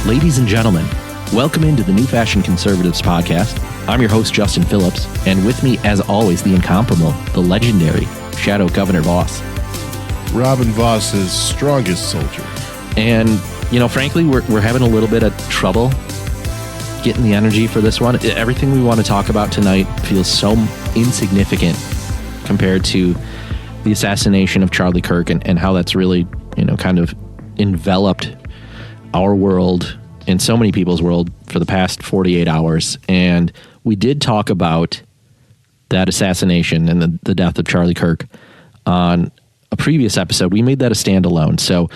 Ladies and gentlemen, welcome into the New Fashion Conservatives podcast. I'm your host, Justin Phillips, and with me, as always, the incomparable, the legendary Shadow Governor Voss. Robin Voss's strongest soldier. And, frankly, we're having a little bit of trouble getting the energy for this one. Everything we want to talk about tonight feels so insignificant compared to the assassination of Charlie Kirk and how that's really, kind of enveloped our world and so many people's world for the past 48 hours. And we did talk about that assassination and the death of Charlie Kirk on a previous episode. We made that a standalone. So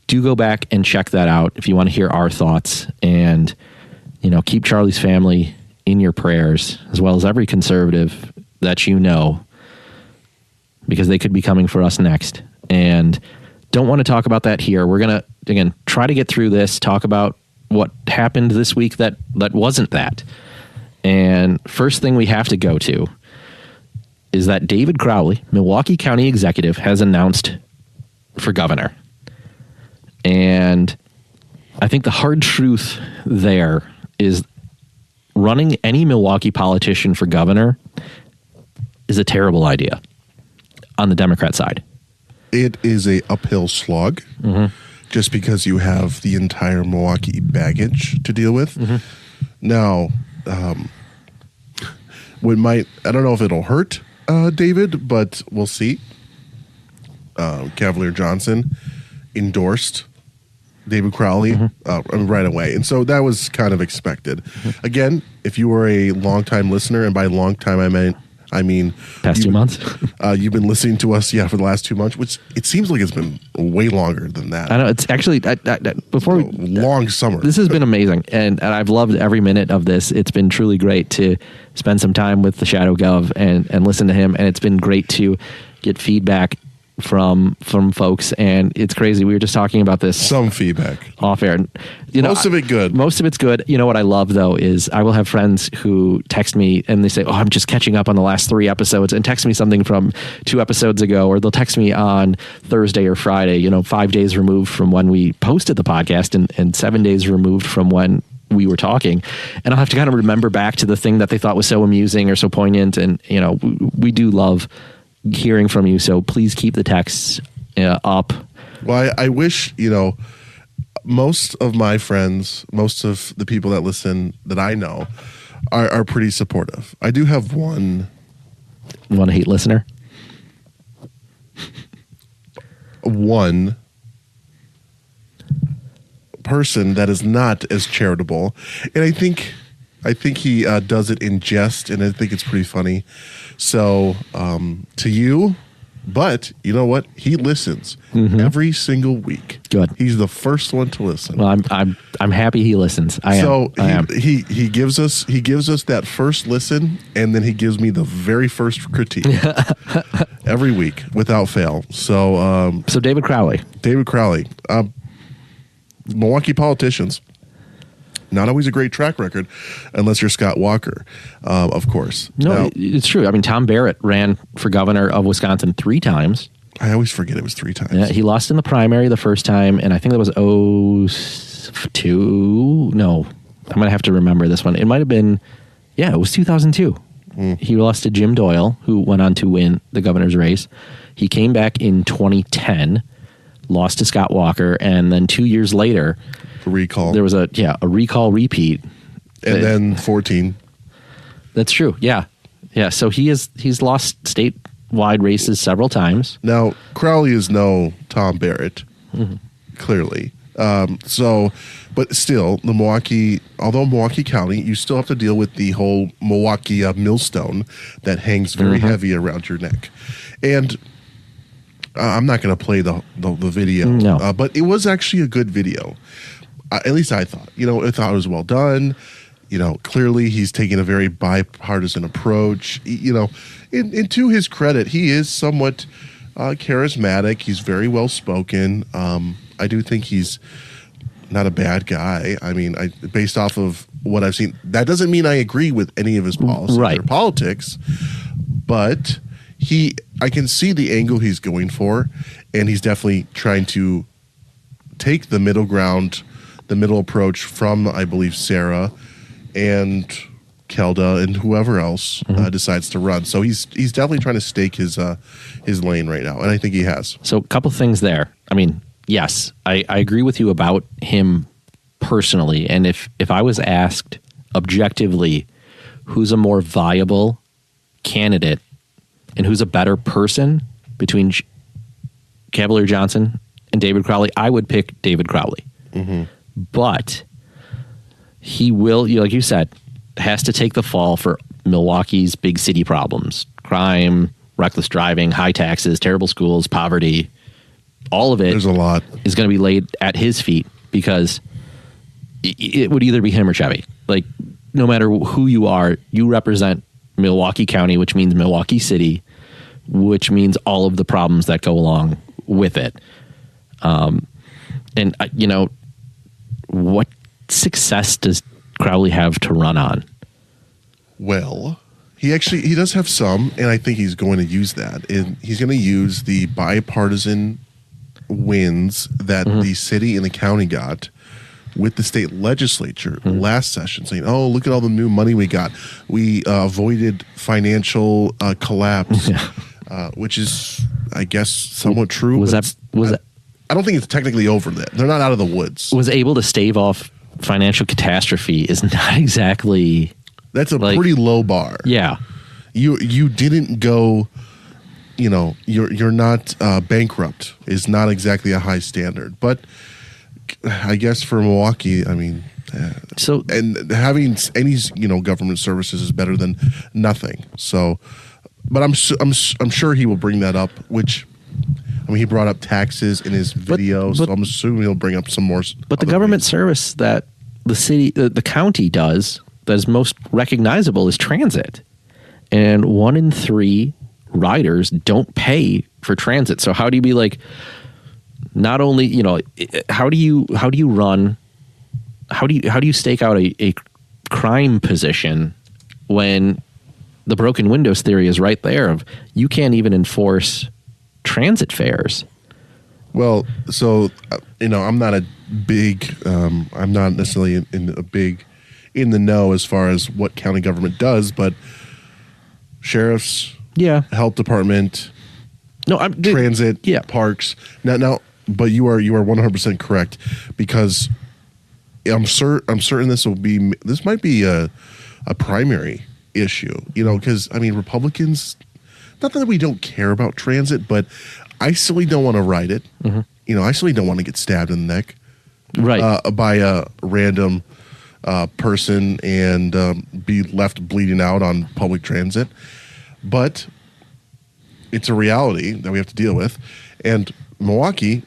do go back and check that out if you want to hear our thoughts, and, keep Charlie's family in your prayers, as well as every conservative that because they could be coming for us next. And don't want to talk about that here. We're going to, again, try to get through this, talk about what happened this week that wasn't that. And first thing we have to go to is that David Crowley, Milwaukee County Executive, has announced for governor. And I think the hard truth there is running any Milwaukee politician for governor is a terrible idea on the Democrat side. It is a uphill slog, just because you have the entire Milwaukee baggage to deal with. Now, I don't know if it'll hurt David, but we'll see. Cavalier Johnson endorsed David Crowley right away. And so that was kind of expected. Again, if you were a longtime listener, and by long time I mean past 2 months. You've been listening to us, for the last 2 months, which it seems like it's been way longer than that. I know, it's actually long summer. This has been amazing, and I've loved every minute of this. It's been truly great to spend some time with the Shadow Gov and listen to him, and it's been great to get feedback from folks, and it's crazy. We were just talking about this. Some feedback off air. Most of it good. Most of it's good. What I love though is I will have friends who text me and they say, "Oh, I'm just catching up on the last 3 episodes," and text me something from 2 episodes ago, or they'll text me on Thursday or Friday. 5 days removed from when we posted the podcast, and 7 days removed from when we were talking, and I'll have to kind of remember back to the thing that they thought was so amusing or so poignant. And we do love hearing from you, so please keep the texts up. Well, I wish, most of my friends, most of the people that listen that I know are pretty supportive. I do have one hate listener. One person that is not as charitable, and I think he does it in jest, and I think it's pretty funny. So to you, but you know what? He listens every single week. Good. He's the first one to listen. Well, I'm happy he listens. I am. He gives us that first listen, and then he gives me the very first critique every week without fail. So David Crowley, Milwaukee politicians. Not always a great track record, unless you're Scott Walker, of course. No, it's true. I mean, Tom Barrett ran for governor of Wisconsin 3 times. I always forget it was 3 times. Yeah, he lost in the primary the first time, and I think that was 2002. No, I'm going to have to remember this one. It might have been, it was 2002. He lost to Jim Doyle, who went on to win the governor's race. He came back in 2010, lost to Scott Walker, and then 2 years later, recall. There was a recall repeat. And then 14. That's true. Yeah. So he's lost statewide races several times. Now, Crowley is no Tom Barrett, clearly. But still, although Milwaukee County, you still have to deal with the whole Milwaukee millstone that hangs very heavy around your neck. And I'm not going to play the video, but it was actually a good video. At least I thought. I thought it was well done. Clearly he's taking a very bipartisan approach. And to his credit, he is somewhat charismatic. He's very well spoken. I do think he's not a bad guy. I mean, based off of what I've seen, that doesn't mean I agree with any of his policies or politics, but I can see the angle he's going for, and he's definitely trying to take the middle ground the middle approach from, I believe, Sarah and Kelda and whoever else decides to run. So he's definitely trying to stake his lane right now, and I think he has. So a couple things there. I mean, yes, I agree with you about him personally, and if I was asked objectively who's a more viable candidate and who's a better person between Cavalier Johnson and David Crowley, I would pick David Crowley. But he will, like you said, has to take the fall for Milwaukee's big city problems: crime, reckless driving, high taxes, terrible schools, poverty. All of it, there's a lot, is going to be laid at his feet, because it would either be him or Chevy. Like, no matter who you are, you represent Milwaukee County, which means Milwaukee City, which means all of the problems that go along with it. And what success does Crowley have to run on? Well, he does have some, and I think he's going to use that. And he's going to use the bipartisan wins that the city and the county got with the state legislature last session, saying, "Oh, look at all the new money we got. We avoided financial collapse," which is, I guess, somewhat true. Was that? I don't think it's technically over that. They're not out of the woods. Was able to stave off financial catastrophe is not exactly. That's a pretty low bar. Yeah, you didn't go. You're not bankrupt is not exactly a high standard, but I guess for Milwaukee, I mean, and having any government services is better than nothing. So, but I'm sure he will bring that up. Which, I mean, he brought up taxes in his video, so I'm assuming he'll bring up some more. But the government service that the city, the county does that is most recognizable is transit, and 1 in 3 riders don't pay for transit. So how do you be like? Not only, how do you stake out a crime position when the broken windows theory is right there of you can't even enforce transit fares? Well, so, I'm not a big, I'm not necessarily in the know as far as what county government does, but sheriffs, health department, transit, parks. Now, but you are 100% correct, because I'm certain this might be a primary issue, because I mean, Republicans, not that we don't care about transit, but I silly don't want to ride it. I silly don't want to get stabbed in the neck, by a random person and be left bleeding out on public transit. But it's a reality that we have to deal with. And Milwaukee,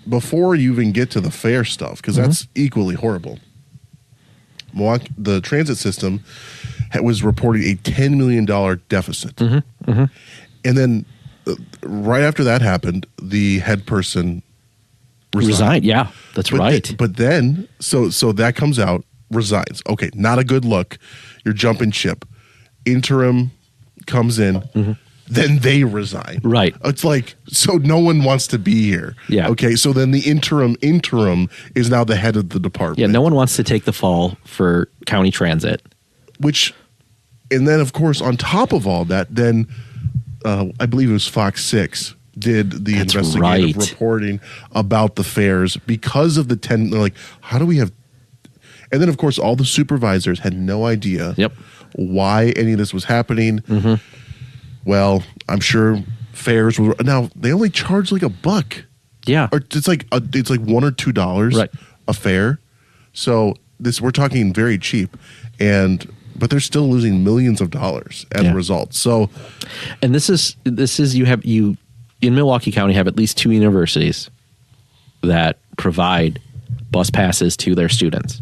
before you even get to the fare stuff, because that's equally horrible, Milwaukee, the transit system was reporting a $10 million deficit. And then right after that happened, the head person resigned. Yeah, that's right. But then, so that comes out, resigns. Okay, not a good look. You're jumping ship. Interim comes in. Then they resign. Right. It's like, so no one wants to be here. Yeah. Okay, so then the interim is now the head of the department. Yeah, no one wants to take the fall for county transit. And then, of course, on top of all that, then I believe it was Fox 6 did the investigative reporting about the fares because of the 10, like, how do we have, and then, of course, all the supervisors had no idea why any of this was happening. Well, I'm sure fares were, now they only charge like $1. Yeah. Or it's like $1 or $2 a fare. So we're talking very cheap, but they're still losing millions of dollars as a result. So, and this is you in Milwaukee County have at least 2 universities that provide bus passes to their students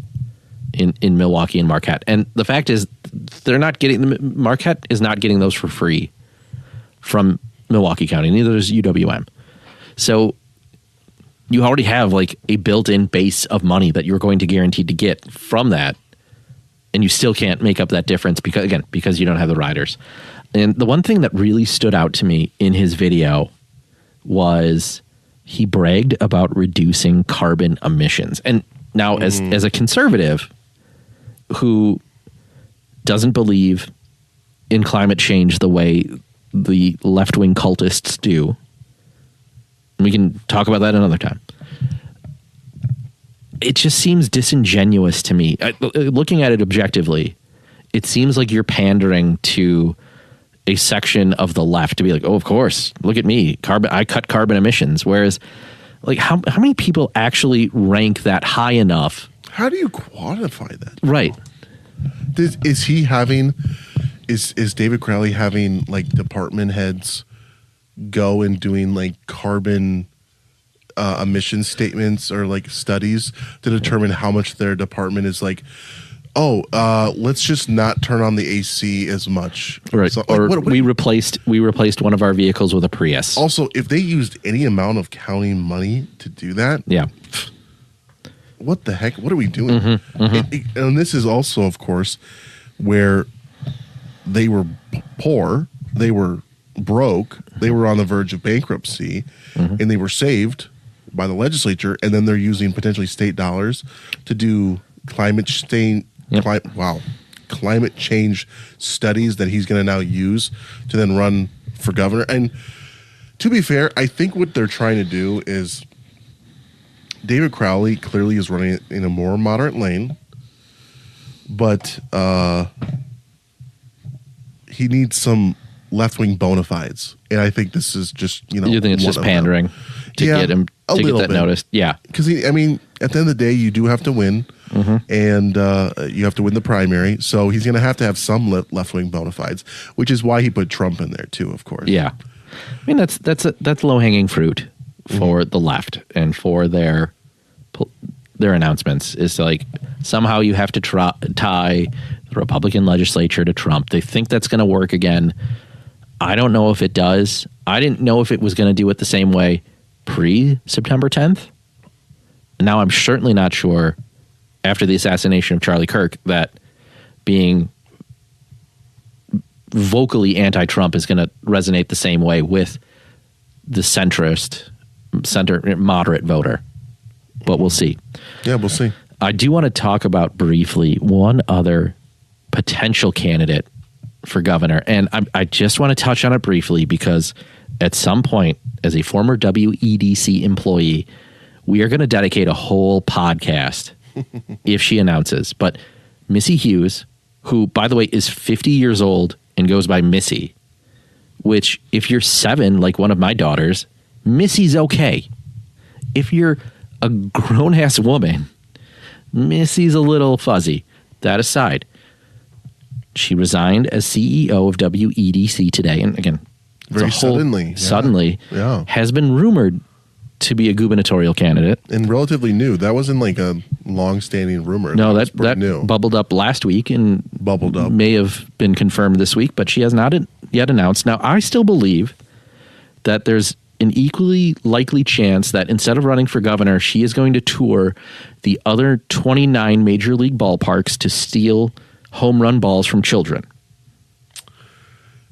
in Milwaukee and Marquette. And the fact is Marquette is not getting those for free from Milwaukee County. Neither is UW-M. So you already have like a built-in base of money that you're going to guarantee to get from that, and you still can't make up that difference because you don't have the riders. And the one thing that really stood out to me in his video was he bragged about reducing carbon emissions. And Now, as a conservative who doesn't believe in climate change the way the left-wing cultists do, we can talk about that another time. It just seems disingenuous to me. Looking at it objectively, it seems like you're pandering to a section of the left to be like, oh, of course, look at me. I cut carbon emissions. Whereas, like, how many people actually rank that high enough? How do you quantify that? Right. Is he having, is David Crowley having, like, department heads go and doing, like, carbon emission statements or, like, studies to determine how much their department is, like, let's just not turn on the AC as much. Right. So, or we replaced one of our vehicles with a Prius. Also, if they used any amount of county money to do that, yeah. What the heck? What are we doing? And this is also, of course, where they were poor, they were broke, they were on the verge of bankruptcy, and they were saved by the legislature, and then they're using potentially state dollars to do climate change studies that he's going to now use to then run for governor. And to be fair, I think what they're trying to do is David Crowley clearly is running in a more moderate lane, but he needs some left-wing bona fides. And I think this is just, you think it's just pandering to get him to get that noticed? Yeah. Because, at the end of the day, you do have to win, and you have to win the primary. So he's going to have some left-wing bona fides, which is why he put Trump in there, too, of course. Yeah. I mean, that's low-hanging fruit for the left and for their announcements is to, like, somehow you have to tie the Republican legislature to Trump. They think that's going to work again. I don't know if it does. I didn't know if it was going to do it the same way pre-September 10th. Now I'm certainly not sure after the assassination of Charlie Kirk that being vocally anti-Trump is going to resonate the same way with the center moderate voter. But we'll see. Yeah, we'll see. I do want to talk about briefly one other potential candidate for governor. And I just want to touch on it briefly because at some point, as a former WEDC employee, we are going to dedicate a whole podcast if she announces. But Missy Hughes, who, by the way, is 50 years old and goes by Missy, which if you're 7, like one of my daughters, Missy's okay. If you're a grown-ass woman, Missy's a little fuzzy. That aside, she resigned as CEO of WEDC today. And again, very suddenly, has been rumored to be a gubernatorial candidate. And relatively new. That wasn't like a long-standing rumor. No, that new. Bubbled up last week and may have been confirmed this week, but she has not yet announced. Now, I still believe that there's an equally likely chance that instead of running for governor, she is going to tour the other 29 major league ballparks to steal home run balls from children.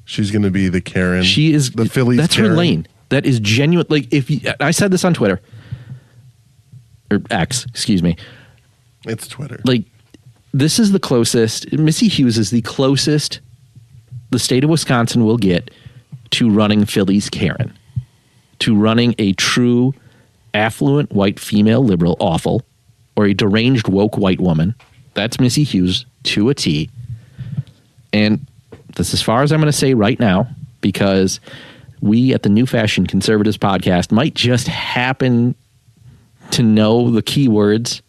She's going to be the Karen. She is the Phillies. That's Karen. Her lane. That is genuine. Like I said this on Twitter or X, excuse me. It's Twitter. Like this is the closest. Missy Hughes is the closest the state of Wisconsin will get to running Phillies Karen, to running a true affluent white female liberal awful, or a deranged woke white woman. That's Missy Hughes to a T. And that's as far as I'm going to say right now, because we at the New Fashion Conservatives podcast might just happen to know the keywords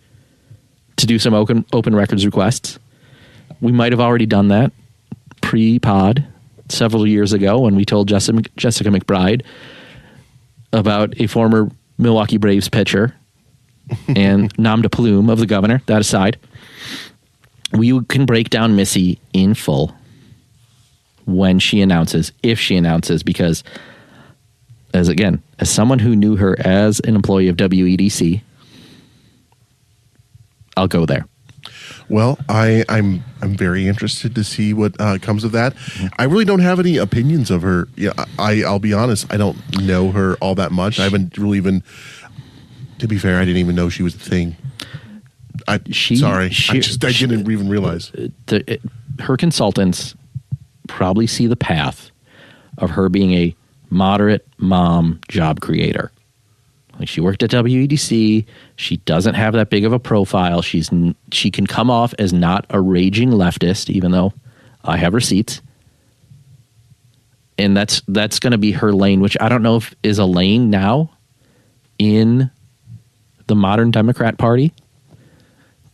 to do some open records requests. We might have already done that pre-pod several years ago when we told Jessica McBride about a former Milwaukee Braves pitcher and nom de plume of the governor. That aside, we can break down Missy in full when she announces, if she announces, because as someone who knew her as an employee of WEDC, I'll go there. Well, I'm very interested to see what comes of that. I really don't have any opinions of her. Yeah, I'll be honest. I don't know her all that much. I haven't really even. To be fair, I didn't even know she was a thing. I didn't even realize. Her consultants probably see the path of her being a moderate mom job creator. Like, she worked at WEDC. She doesn't have that big of a profile. She can come off as not a raging leftist, even though I have receipts. And that's going to be her lane, which I don't know if is a lane now in the modern Democrat Party.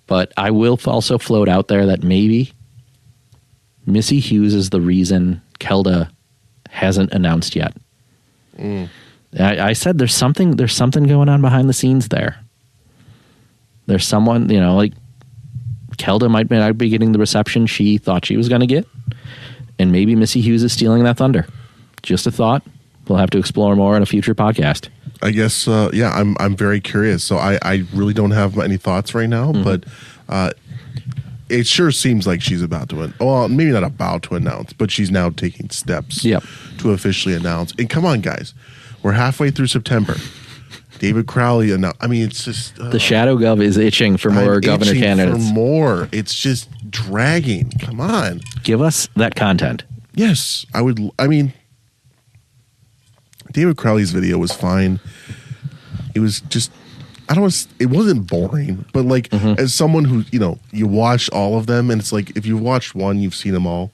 But I will also float out there that maybe Missy Hughes is the reason Kelda hasn't announced yet. I said there's something going on behind the scenes there. There's someone, like Kelda might not be getting the reception she thought she was going to get. And maybe Missy Hughes is stealing that thunder. Just a thought. We'll have to explore more in a future podcast. I guess, I'm very curious. So I really don't have any thoughts right now, but it sure seems like she's about to, well, maybe not about to announce, but she's now taking steps to officially announce. And come on, guys, we're halfway through September. David Crowley announced. I mean, it's just the shadow gov is itching for more governor candidates. For more, it's just dragging. Come on, give us that content. Yes, I would. I mean, David Crowley's video was fine. It was just, it wasn't boring, but like as someone who, you watch all of them, and it's like if you've watched one, you've seen them all.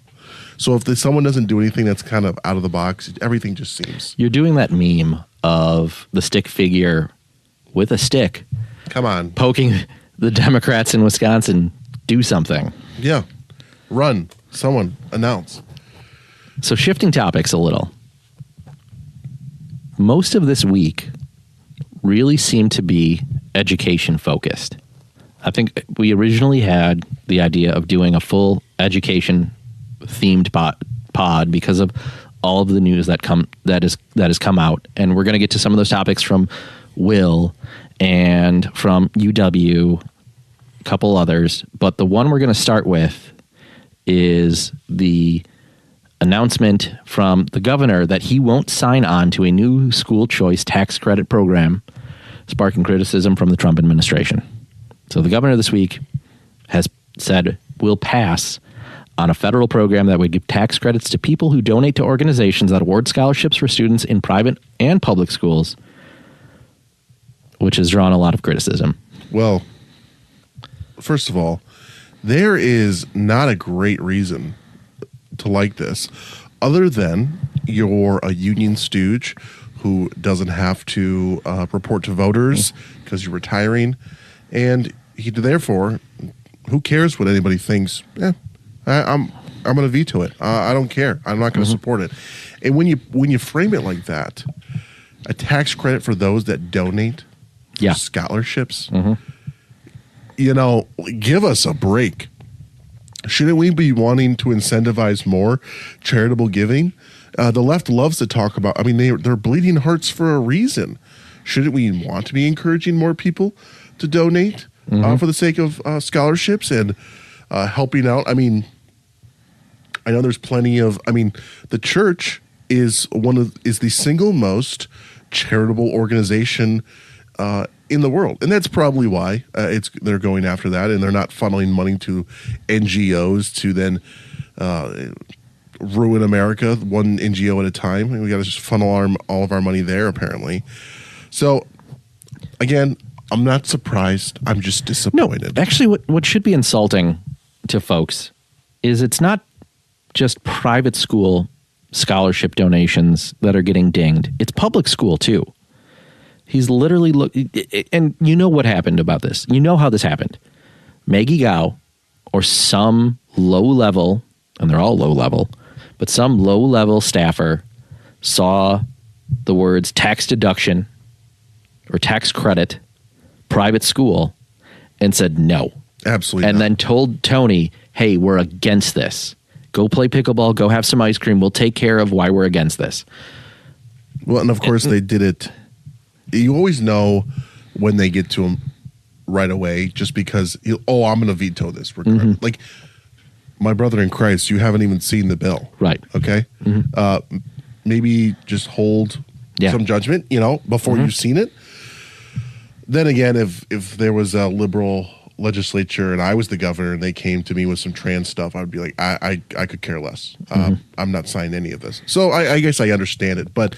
So if someone doesn't do anything that's kind of out of the box, everything just seems. You're doing that meme of the stick figure with a stick. Come on. Poking the Democrats in Wisconsin. Do something. Yeah. Run. Someone. Announce. So shifting topics a little. Most of this week really seemed to be education focused. I think we originally had the idea of doing a full education themed pod because of all of the news that has come out, and we're going to get to some of those topics from Will and from UW, a couple others, but the one we're going to start with is the announcement from the governor that he won't sign on to a new school choice tax credit program, sparking criticism from the Trump administration. So the governor this week has said we'll pass on a federal program that would give tax credits to people who donate to organizations that award scholarships for students in private and public schools, which has drawn a lot of criticism. Well, first of all, there is not a great reason to like this other than you're a union stooge who doesn't have to report to voters because you're retiring, and therefore, who cares what anybody thinks? I'm going to veto it. I don't care. I'm not going to support it. And when you frame it like that, a tax credit for those that donate scholarships, give us a break. Shouldn't we be wanting to incentivize more charitable giving? The left loves to talk about, they're bleeding hearts for a reason. Shouldn't we want to be encouraging more people to donate for the sake of scholarships and helping out? I know there's plenty of, the church is the single most charitable organization in the world. And that's probably why they're going after that, and they're not funneling money to NGOs to then ruin America, one NGO at a time. And we got to just funnel all of our money there, apparently. So, again, I'm not surprised. I'm just disappointed. No, actually, what should be insulting to folks is it's not just private school scholarship donations that are getting dinged. It's public school, too. He's literally and you know what happened about this. You know how this happened. Maggie Gao or some low-level, and they're all low-level, but some low-level staffer saw the words tax deduction or tax credit, private school, and said no. Absolutely and not. Then told Tony, hey, we're against this. Go play pickleball, go have some ice cream. We'll take care of why we're against this. Well, and of course they did it. You always know when they get to him right away just because, I'm going to veto this. Like, my brother in Christ, you haven't even seen the bill. Right. Okay? Maybe just hold some judgment, before you've seen it. Then again, if there was a liberal legislature and I was the governor and they came to me with some trans stuff, I would be like, I could care less. I'm not signing any of this. So I guess I understand it. But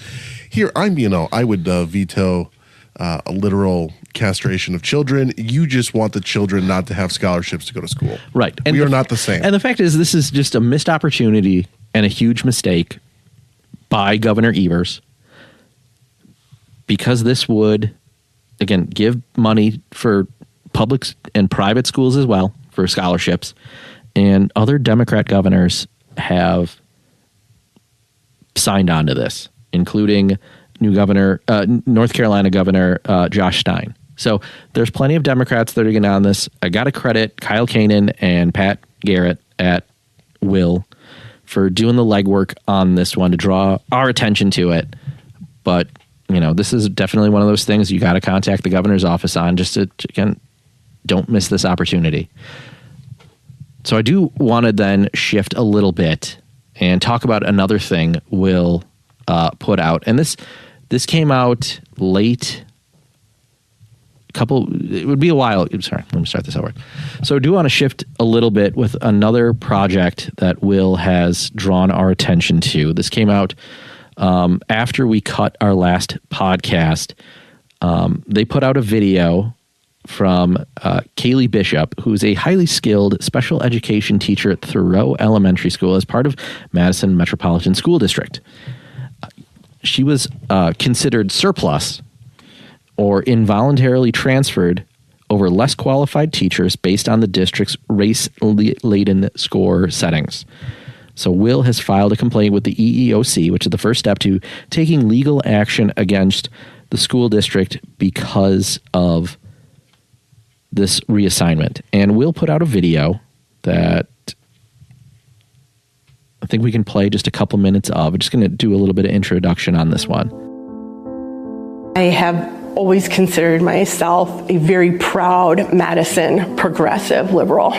here, I would veto a literal castration of children. You just want the children not to have scholarships to go to school. Right. And we are not the same. And the fact is, this is just a missed opportunity and a huge mistake by Governor Evers, because this would, again, give money for public and private schools as well for scholarships. And other Democrat governors have signed on to this, including North Carolina Governor Josh Stein. So there's plenty of Democrats that are getting on this. I got to credit Kyle Kanan and Pat Garrett at Will for doing the legwork on this one to draw our attention to it. But, this is definitely one of those things you got to contact the governor's office on, just to again, don't miss this opportunity. So I do want to then shift a little bit and talk about another thing Will put out. And this came out late. It would be a while. Sorry, let me start this over. So I do want to shift a little bit with another project that Will has drawn our attention to. This came out after we cut our last podcast. They put out a video from Kaylee Bishop, who's a highly skilled special education teacher at Thoreau Elementary School as part of Madison Metropolitan School District. She was considered surplus or involuntarily transferred over less qualified teachers based on the district's race-laden score settings. So Will has filed a complaint with the EEOC, which is the first step to taking legal action against the school district because of this reassignment. And Will put out a video that I think we can play just a couple minutes of. I'm just going to do a little bit of introduction on this one. I have always considered myself a very proud Madison progressive liberal.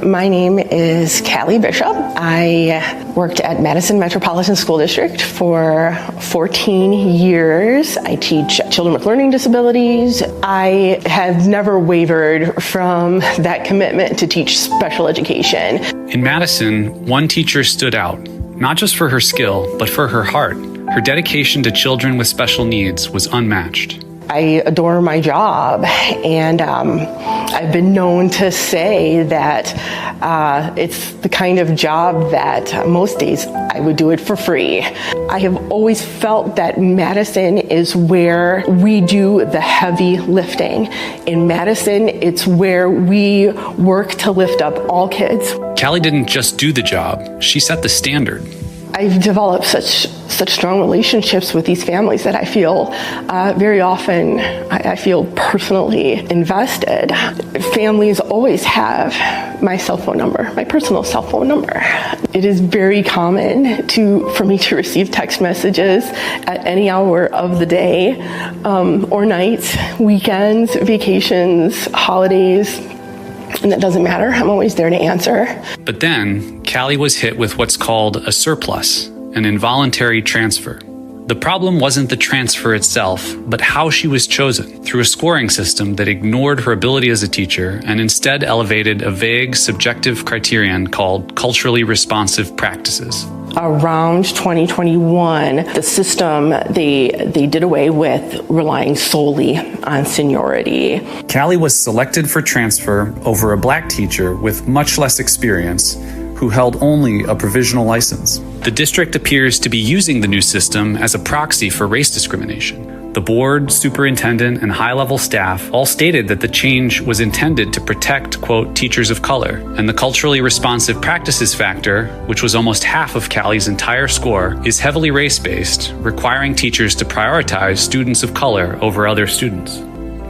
My name is Callie Bishop. I worked at Madison Metropolitan School District for 14 years. I teach children with learning disabilities. I have never wavered from that commitment to teach special education. In Madison, one teacher stood out, not just for her skill, but for her heart. Her dedication to children with special needs was unmatched. I adore my job, and I've been known to say that it's the kind of job that most days I would do it for free. I have always felt that Madison is where we do the heavy lifting. In Madison, it's where we work to lift up all kids. Callie didn't just do the job, she set the standard. I've developed such strong relationships with these families that I feel very often I feel personally invested. Families always have my cell phone number, my personal cell phone number. It is very common for me to receive text messages at any hour of the day or night, weekends, vacations, holidays. And that doesn't matter. I'm always there to answer. But then, Callie was hit with what's called a surplus, an involuntary transfer. The problem wasn't the transfer itself, but how she was chosen, through a scoring system that ignored her ability as a teacher and instead elevated a vague, subjective criterion called culturally responsive practices. Around 2021, the system, they did away with relying solely on seniority. Callie was selected for transfer over a black teacher with much less experience who held only a provisional license. The district appears to be using the new system as a proxy for race discrimination. The board, superintendent, and high-level staff all stated that the change was intended to protect, quote, teachers of color, and the culturally responsive practices factor, which was almost half of Callie's entire score, is heavily race-based, requiring teachers to prioritize students of color over other students.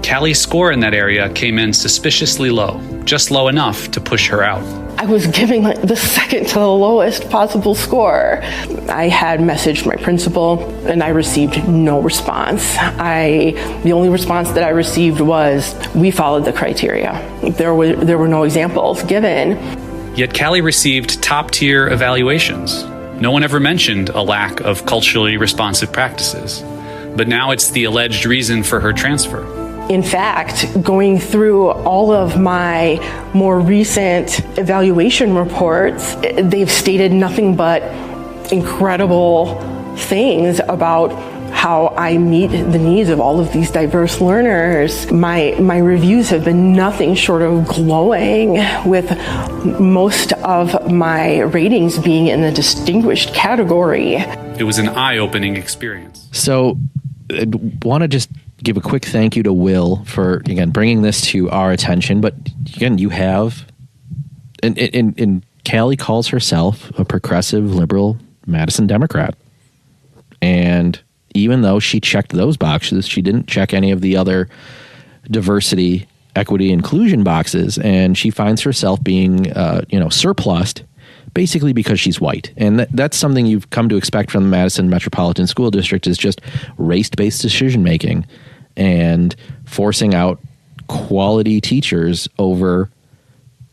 Callie's score in that area came in suspiciously low, just low enough to push her out. I was giving the second to the lowest possible score. I had messaged my principal and I received no response. The only response that I received was, we followed the criteria. There were no examples given. Yet Callie received top-tier evaluations. No one ever mentioned a lack of culturally responsive practices. but now it's the alleged reason for her transfer. In fact, going through all of my more recent evaluation reports, they've stated nothing but incredible things about how I meet the needs of all of these diverse learners. My reviews have been nothing short of glowing, with most of my ratings being in the distinguished category. It was an eye-opening experience. So I want to just give a quick thank you to Will for, again, bringing this to our attention. But again, you have, and Callie calls herself a progressive, liberal Madison Democrat. And even though she checked those boxes, she didn't check any of the other diversity, equity, inclusion boxes. And she finds herself being, surplused, basically because she's white. And that's something you've come to expect from the Madison Metropolitan School District, is just race-based decision-making and forcing out quality teachers over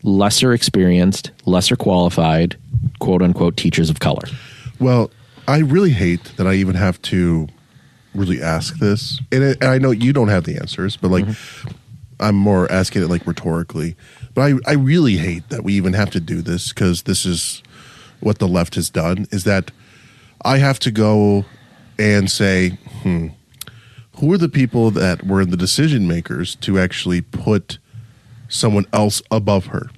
lesser experienced, lesser qualified, quote-unquote, teachers of color. Well, I really hate that I even have to really ask this. And I know you don't have the answers, but I'm more asking it like rhetorically. But I really hate that we even have to do this, because this is what the left has done, is that I have to go and say, who are the people that were the decision makers to actually put someone else above her?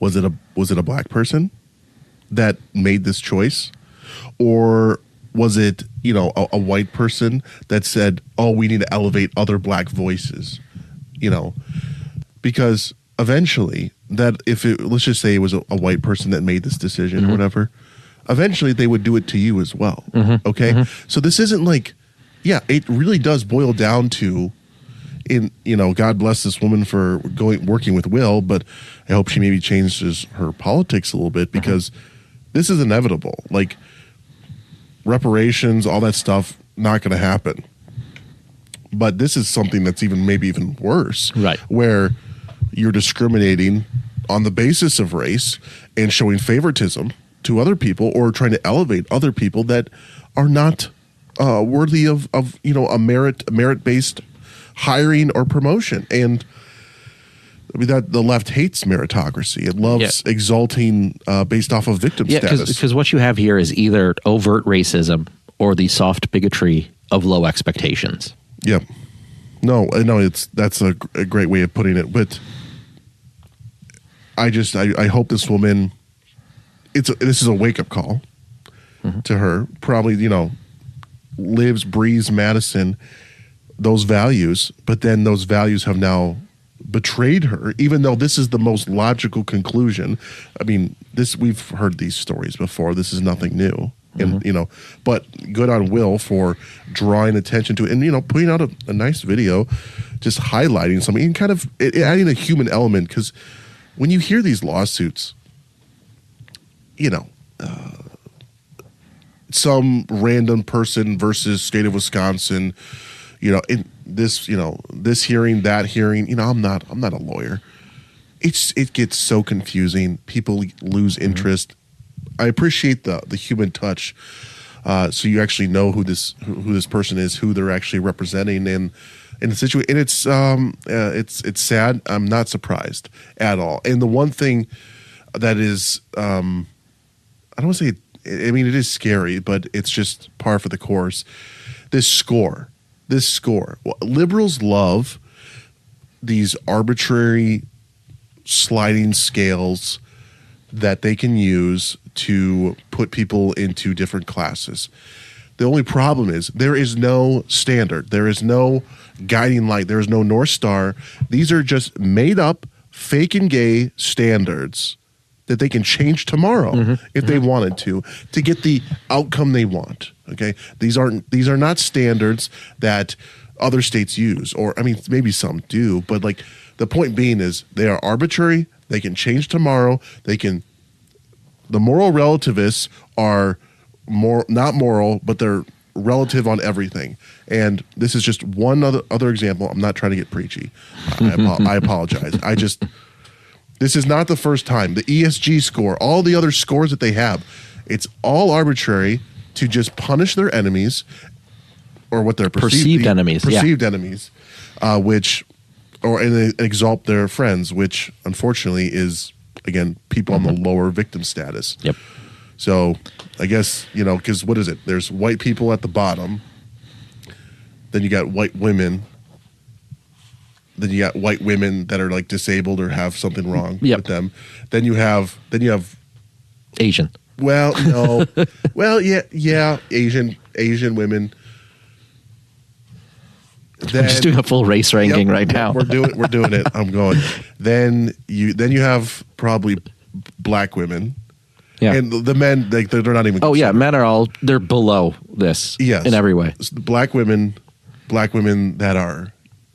Was it a black person that made this choice? Or was it, a white person that said, oh, we need to elevate other black voices? Because eventually let's just say it was a white person that made this decision or whatever, eventually they would do it to you as well. Okay. So this isn't like, it really does boil down to, God bless this woman for working with Will, but I hope she maybe changes her politics a little bit, because this is inevitable. Like, reparations, all that stuff, not going to happen. But this is something that's maybe even worse, right? Where you're discriminating on the basis of race and showing favoritism to other people, or trying to elevate other people that are not worthy of a merit-based hiring or promotion. And I mean, that the left hates meritocracy. It loves exalting based off of victim status. Because what you have here is either overt racism or the soft bigotry of low expectations. Yep. No, that's a great way of putting it. But I hope this woman, this is a wake up call to her. Probably, lives, breathes Madison, those values, but then those values have now betrayed her, even though this is the most logical conclusion. I mean, we've heard these stories before. This is nothing new. And, but good on Will for drawing attention to it and, putting out a nice video, just highlighting something and kind of adding a human element. Because when you hear these lawsuits, some random person versus state of Wisconsin, in this, this hearing, that hearing, I'm not a lawyer. It gets so confusing. People lose interest. I appreciate the human touch. So you actually know who this person is, who they're actually representing in the situation. And it's sad. I'm not surprised at all. And the one thing that is, I don't want to say, it is scary, but it's just par for the course. This score. Well, liberals love these arbitrary sliding scales that they can use to put people into different classes. The only problem is there is no standard. There is no guiding light. There is no North Star. These are just made up, fake and gay standards that they can change tomorrow if they wanted to get the outcome they want. Okay, these are not standards that other states use, or maybe some do, but like the point being is they are arbitrary. They can change tomorrow. The moral relativists are not moral, but they're relative on everything. And this is just one other example. I'm not trying to get preachy. I apologize. This is not the first time. The ESG score, all the other scores that they have, it's all arbitrary to just punish their enemies or what they're Perceived enemies, yeah. perceived enemies, and they exalt their friends, which unfortunately is, again, people on the lower victim status. Yep. So I guess, because what is it? There's white people at the bottom. Then you got white women. Then you got white women that are like disabled or have something wrong with them. Then you have Asian. Well, no. Well, yeah, Asian women. Then, I'm just doing a full race ranking right now. We're doing it. I'm going. Then you have probably black women. Yeah. And the men, they're not even. Oh yeah, men are they're below this. Yes. In every way. Black women that are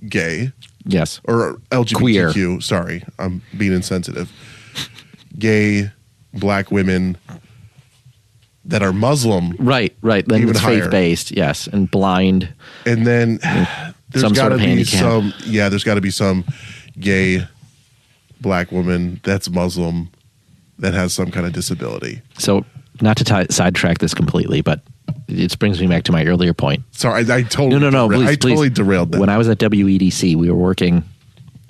gay. Yes. Or LGBTQ. Queer. Sorry, I'm being insensitive. Gay, black women that are Muslim. Right. Then even it's higher. faith-based, yes, and blind. And then there's some got sort to of be handicap. there's got to be some gay black woman that's Muslim that has some kind of disability. So, not to sidetrack this completely, but it brings me back to my earlier point. Sorry, I totally No, please, totally derailed that. When I was at WEDC, we were working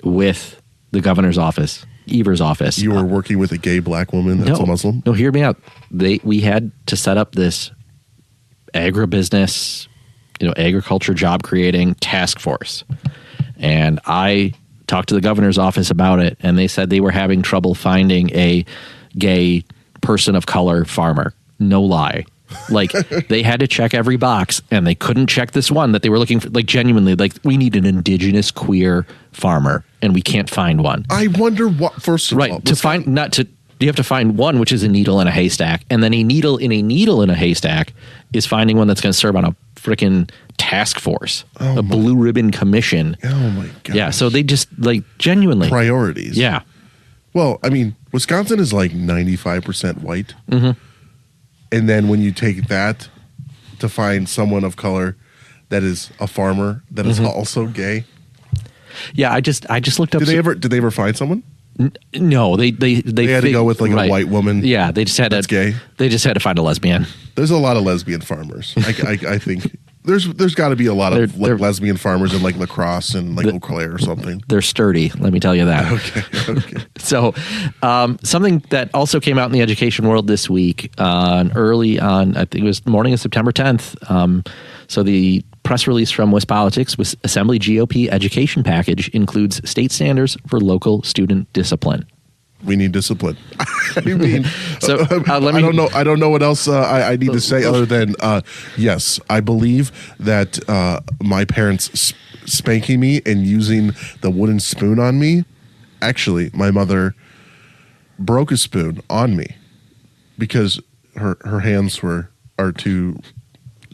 with the governor's office, Evers' office. You were working with a gay black woman that's a Muslim? No, hear me out. We had to set up this agribusiness, agriculture job creating task force. And I talked to the governor's office about it, and they said they were having trouble finding a gay person of color farmer. No lie. Like, they had to check every box, and they couldn't check this one that they were looking for. Like, genuinely, like, we need an indigenous queer farmer, and we can't find one. I wonder what, first of all. Right. You have to find one, which is a needle in a haystack, and then a needle in a haystack is finding one that's going to serve on a freaking task force, a blue ribbon commission. Oh, my God. Yeah, so they just, like, genuinely. Priorities. Yeah. Well, I mean, Wisconsin is like 95% white. Mm-hmm. And then when you take that to find someone of color that is a farmer that is also gay. Yeah, I just looked up. Did they ever find someone? No, they had to go with like a white woman. Yeah, they just had that's gay. They just had to find a lesbian. There's a lot of lesbian farmers. I think there's got to be a lot of lesbian farmers in like La Crosse and like Eau Claire or something. They're sturdy, let me tell you that. Okay. So, something that also came out in the education world this week, early on, I think it was the morning of September 10th. So the press release from WisPolitics with Assembly GOP education package includes state standards for local student discipline. We need discipline. I mean, so I don't know what else I need to say other than yes, I believe that my parents spanking me and using the wooden spoon on me. Actually, my mother broke a spoon on me because her hands are too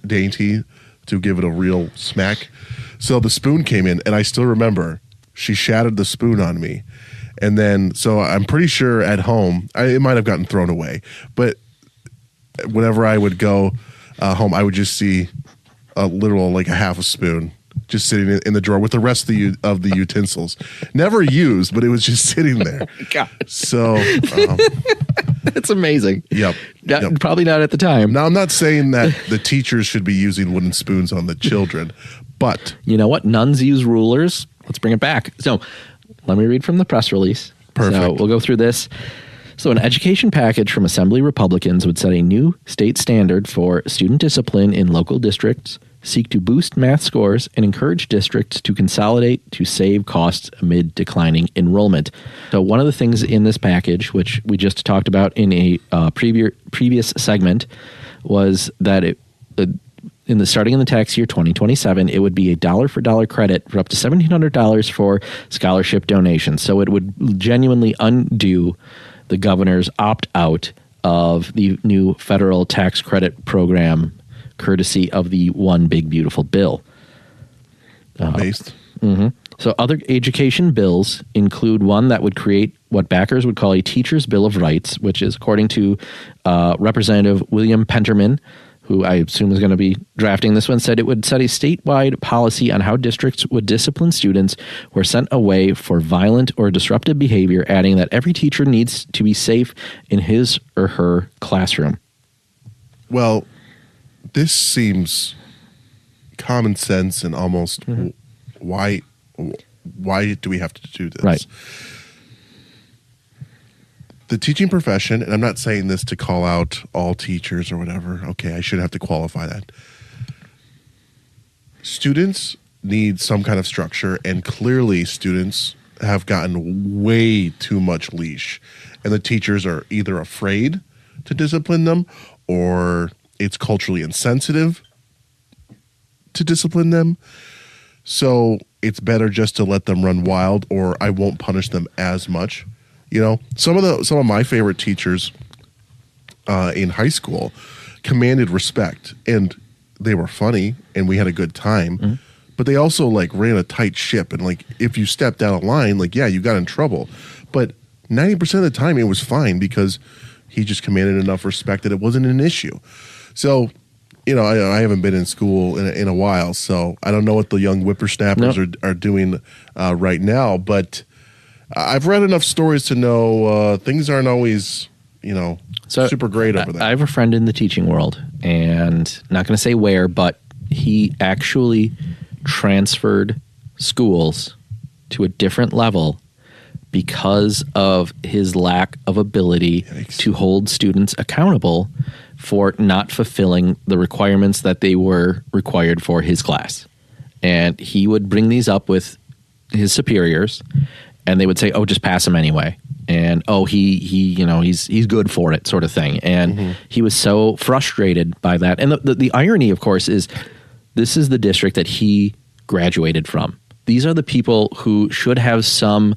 dainty to give it a real smack. So the spoon came in, and I still remember she shattered the spoon on me. And then, so I'm pretty sure at home, it might have gotten thrown away, but whenever I would go home, I would just see a literal, like a half a spoon just sitting in the drawer with the rest of the utensils. Never used, but it was just sitting there. Oh, God. So. It's amazing. Yep. Probably not at the time. Now, I'm not saying that the teachers should be using wooden spoons on the children, but. You know what? Nuns use rulers. Let's bring it back. So let me read from the press release. Perfect. So we'll go through this. So an education package from Assembly Republicans would set a new state standard for student discipline in local districts, seek to boost math scores, and encourage districts to consolidate to save costs amid declining enrollment. So one of the things in this package, which we just talked about in a previous segment, was that starting in the tax year 2027, it would be a dollar-for-dollar credit for up to $1,700 for scholarship donations. So it would genuinely undo the governor's opt-out of the new federal tax credit program, courtesy of the One Big Beautiful Bill. Based. Mm-hmm. So other education bills include one that would create what backers would call a Teacher's Bill of Rights, which is, according to Representative William Penterman, who I assume is going to be drafting this one, said it would set a statewide policy on how districts would discipline students who are sent away for violent or disruptive behavior, adding that every teacher needs to be safe in his or her classroom. Well, this seems common sense and almost why do we have to do this? Right. The teaching profession, and I'm not saying this to call out all teachers or whatever. Okay, I should have to qualify that. Students need some kind of structure, and clearly students have gotten way too much leash, and the teachers are either afraid to discipline them or it's culturally insensitive to discipline them. So it's better just to let them run wild, or I won't punish them as much. You know, some of my favorite teachers in high school commanded respect, and they were funny, and we had a good time. But they also like ran a tight ship, and like if you stepped out of line, like you got in trouble. But 90% of the time, it was fine because he just commanded enough respect that it wasn't an issue. So, you know, I haven't been in school in a while, so I don't know what the young whippersnappers are doing right now. But I've read enough stories to know things aren't always, you know, super great over there. I have a friend in the teaching world, and not going to say where, but he actually transferred schools to a different level because of his lack of ability to hold students accountable for not fulfilling the requirements that they were required for his class. And he would bring these up with his superiors, and they would say, "Oh, just pass him anyway." And he's good for it, sort of thing. And he was so frustrated by that. And the irony, of course, is this is the district that he graduated from. These are the people who should have some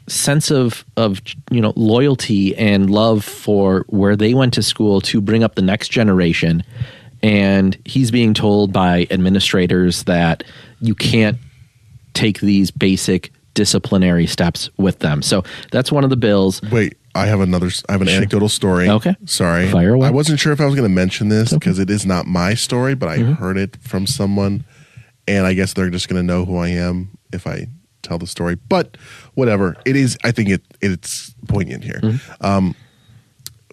sense of loyalty and love for where they went to school to bring up the next generation. And he's being told by administrators that you can't take these basic disciplinary steps with them. So that's one of the bills. Wait, I have an anecdotal story. Okay. Sorry. Fire away. I wasn't sure if I was going to mention this because it is not my story, but I heard it from someone, and I guess they're just going to know who I am if I tell the story. But whatever. It is, I think it's poignant here.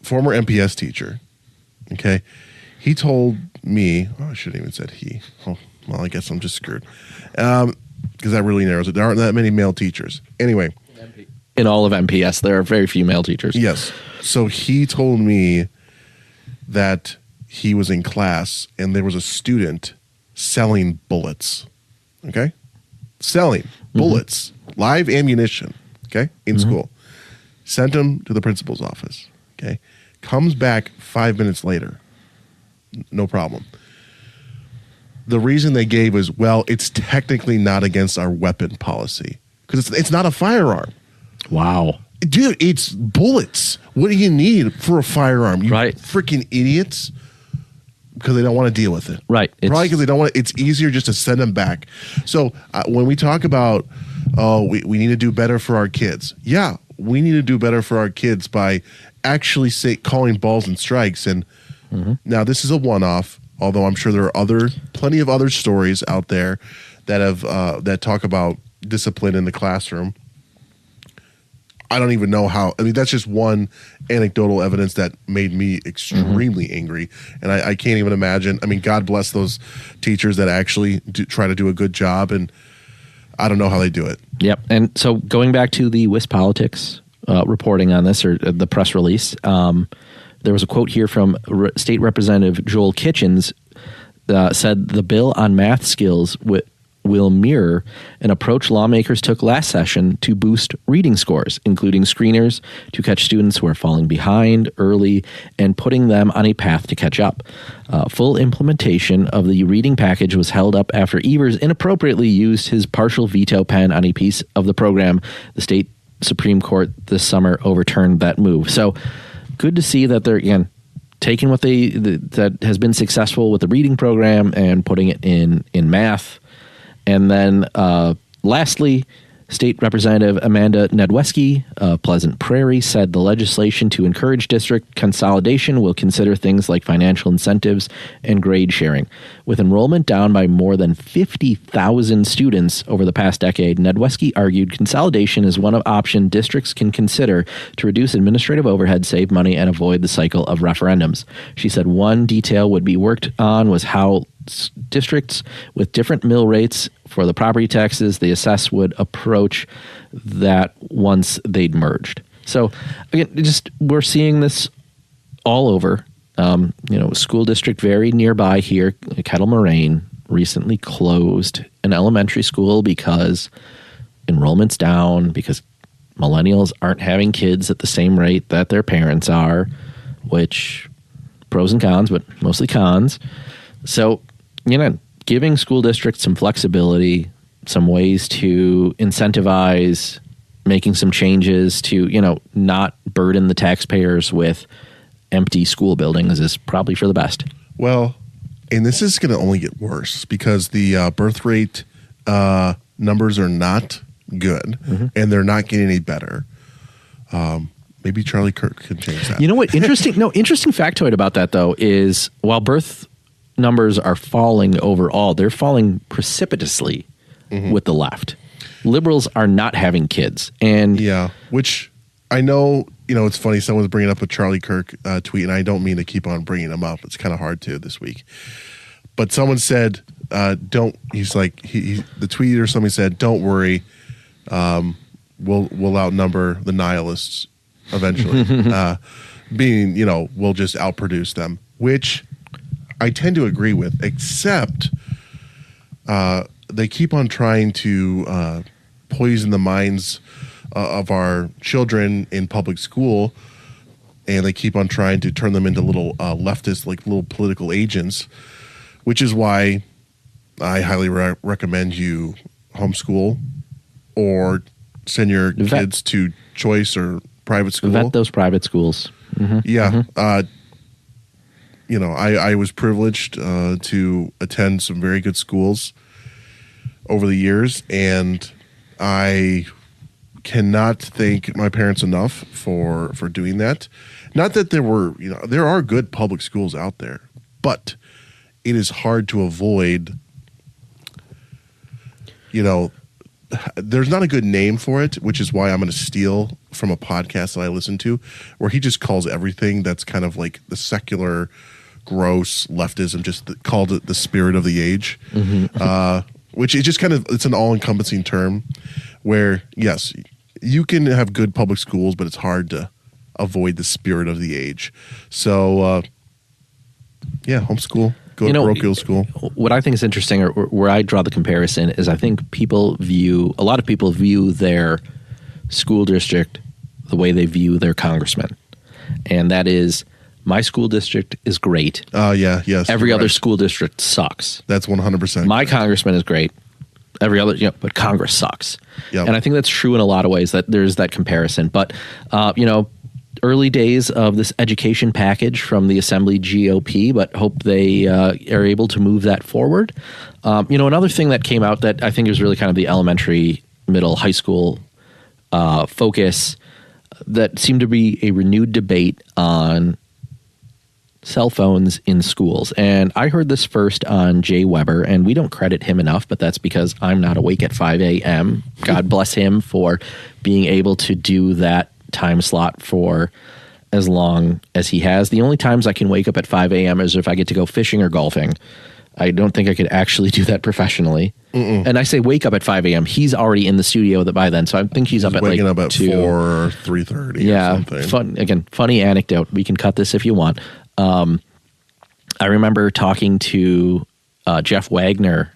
Former MPS teacher, okay, he told me, I shouldn't even said he. Oh, well, I guess I'm just screwed. Because that really narrows it. There aren't that many male teachers. Anyway. In all of MPS, there are very few male teachers. Yes. So he told me that he was in class and there was a student selling bullets. Okay? Selling bullets, live ammunition, okay, in school. Sent him to the principal's office, okay? Comes back 5 minutes later. No problem. The reason they gave is, well, it's technically not against our weapon policy because it's not a firearm. Wow. Dude, it's bullets. What do you need for a firearm? You freaking idiots. Because they don't want to deal with it. Right. Probably because they don't want it's easier just to send them back. So when we talk about, we need to do better for our kids. Yeah, we need to do better for our kids by actually calling balls and strikes. And now this is a one-off. Although I'm sure there are plenty of other stories out there that have that talk about discipline in the classroom. I don't even know how. I mean, that's just one anecdotal evidence that made me extremely angry, and I can't even imagine. I mean, God bless those teachers that actually try to do a good job, and I don't know how they do it. Yep. And so going back to the WIS Politics reporting on this, or the press release, there was a quote here from State Representative Joel Kitchens said the bill on math skills will mirror an approach lawmakers took last session to boost reading scores, including screeners to catch students who are falling behind early and putting them on a path to catch up. Full implementation of the reading package was held up after Evers inappropriately used his partial veto pen on a piece of the program. The state Supreme Court this summer overturned that move. So good to see that they're, again, taking what that has been successful with the reading program and putting it in math. And then lastly, State Representative Amanda Nedweski of Pleasant Prairie said the legislation to encourage district consolidation will consider things like financial incentives and grade sharing. With enrollment down by more than 50,000 students over the past decade, Nedweski argued consolidation is one option districts can consider to reduce administrative overhead, save money, and avoid the cycle of referendums. She said one detail would be worked on was how districts with different mill rates for the property taxes they assess would approach that once they'd merged. So again, we're seeing this all over. School district very nearby here, Kettle Moraine, recently closed an elementary school because enrollment's down, because millennials aren't having kids at the same rate that their parents are, which pros and cons, but mostly cons. So, giving school districts some flexibility, some ways to incentivize making some changes to, not burden the taxpayers with empty school buildings is probably for the best. Well, and this is going to only get worse because the birth rate numbers are not good, and they're not getting any better. Maybe Charlie Kirk can change that. You know what? Interesting factoid about that, though, is while birth numbers are falling overall, they're falling precipitously with the left. Liberals are not having kids. And which I know, it's funny. Someone's bringing up a Charlie Kirk tweet, and I don't mean to keep on bringing him up. It's kind of hard to this week. But someone said, he's like, the tweet or somebody said, don't worry, we'll outnumber the nihilists eventually. We'll just outproduce them, which I tend to agree with, except they keep on trying to poison the minds of our children in public school, and they keep on trying to turn them into little leftists, like little political agents, which is why I highly recommend you homeschool or send your kids to choice or private school. Vet those private schools. Yeah. I was privileged to attend some very good schools over the years, and I cannot thank my parents enough for doing that. Not that there are good public schools out there, but it is hard to avoid, there's not a good name for it, which is why I'm going to steal from a podcast that I listen to, where he just calls everything that's kind of like the secular, gross leftism, just called it the spirit of the age, which is just kind of, it's an all-encompassing term where, yes, you can have good public schools, but it's hard to avoid the spirit of the age. So, homeschool. Go to parochial school. What I think is interesting, or where I draw the comparison, is I think a lot of people view their school district the way they view their congressman. And that is, my school district is great. Yes. Every other school district sucks. That's 100%. My congressman is great. Every other, but Congress sucks. Yep. And I think that's true in a lot of ways, that there's that comparison. But, early days of this education package from the Assembly GOP, but hope they are able to move that forward. Another thing that came out that I think is really kind of the elementary, middle, high school focus, that seemed to be a renewed debate on cell phones in schools. And I heard this first on Jay Weber, and we don't credit him enough, but that's because I'm not awake at 5 a.m. God bless him for being able to do that time slot for as long as he has. The only times I can wake up at 5 a.m. is if I get to go fishing or golfing. I don't think I could actually do that professionally. And I say wake up at 5 a.m. He's already in the studio by then, so I think he's up at waking like up at 4 or 3:30 or something. Funny anecdote. We can cut this if you want. I remember talking to Jeff Wagner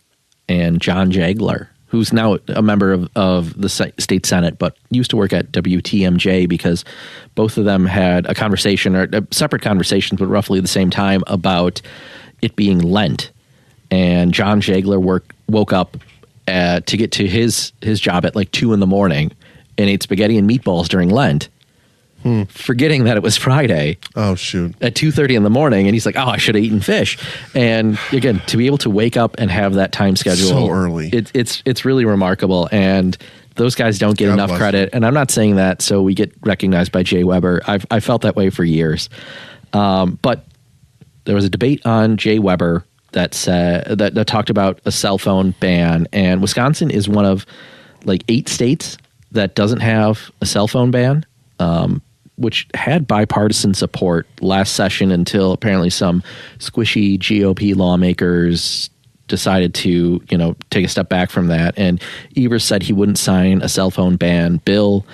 and John Jagler, who's now a member of the state Senate, but used to work at WTMJ, because both of them had a conversation, or separate conversations, but roughly the same time, about it being Lent. And John Jagler woke up to get to his job at like 2 a.m. and ate spaghetti and meatballs during Lent, forgetting that it was Friday. Oh, shoot. At 2:30 in the morning, and he's like, I should have eaten fish. And again, to be able to wake up and have that time schedule so early, it's really remarkable. And those guys don't get enough credit. And I'm not saying that so we get recognized by Jay Weber. I felt that way for years. But there was a debate on Jay Weber that talked about a cell phone ban, and Wisconsin is one of like 8 states that doesn't have a cell phone ban. which had bipartisan support last session until apparently some squishy GOP lawmakers decided to, take a step back from that. And Evers said he wouldn't sign a cell phone ban bill.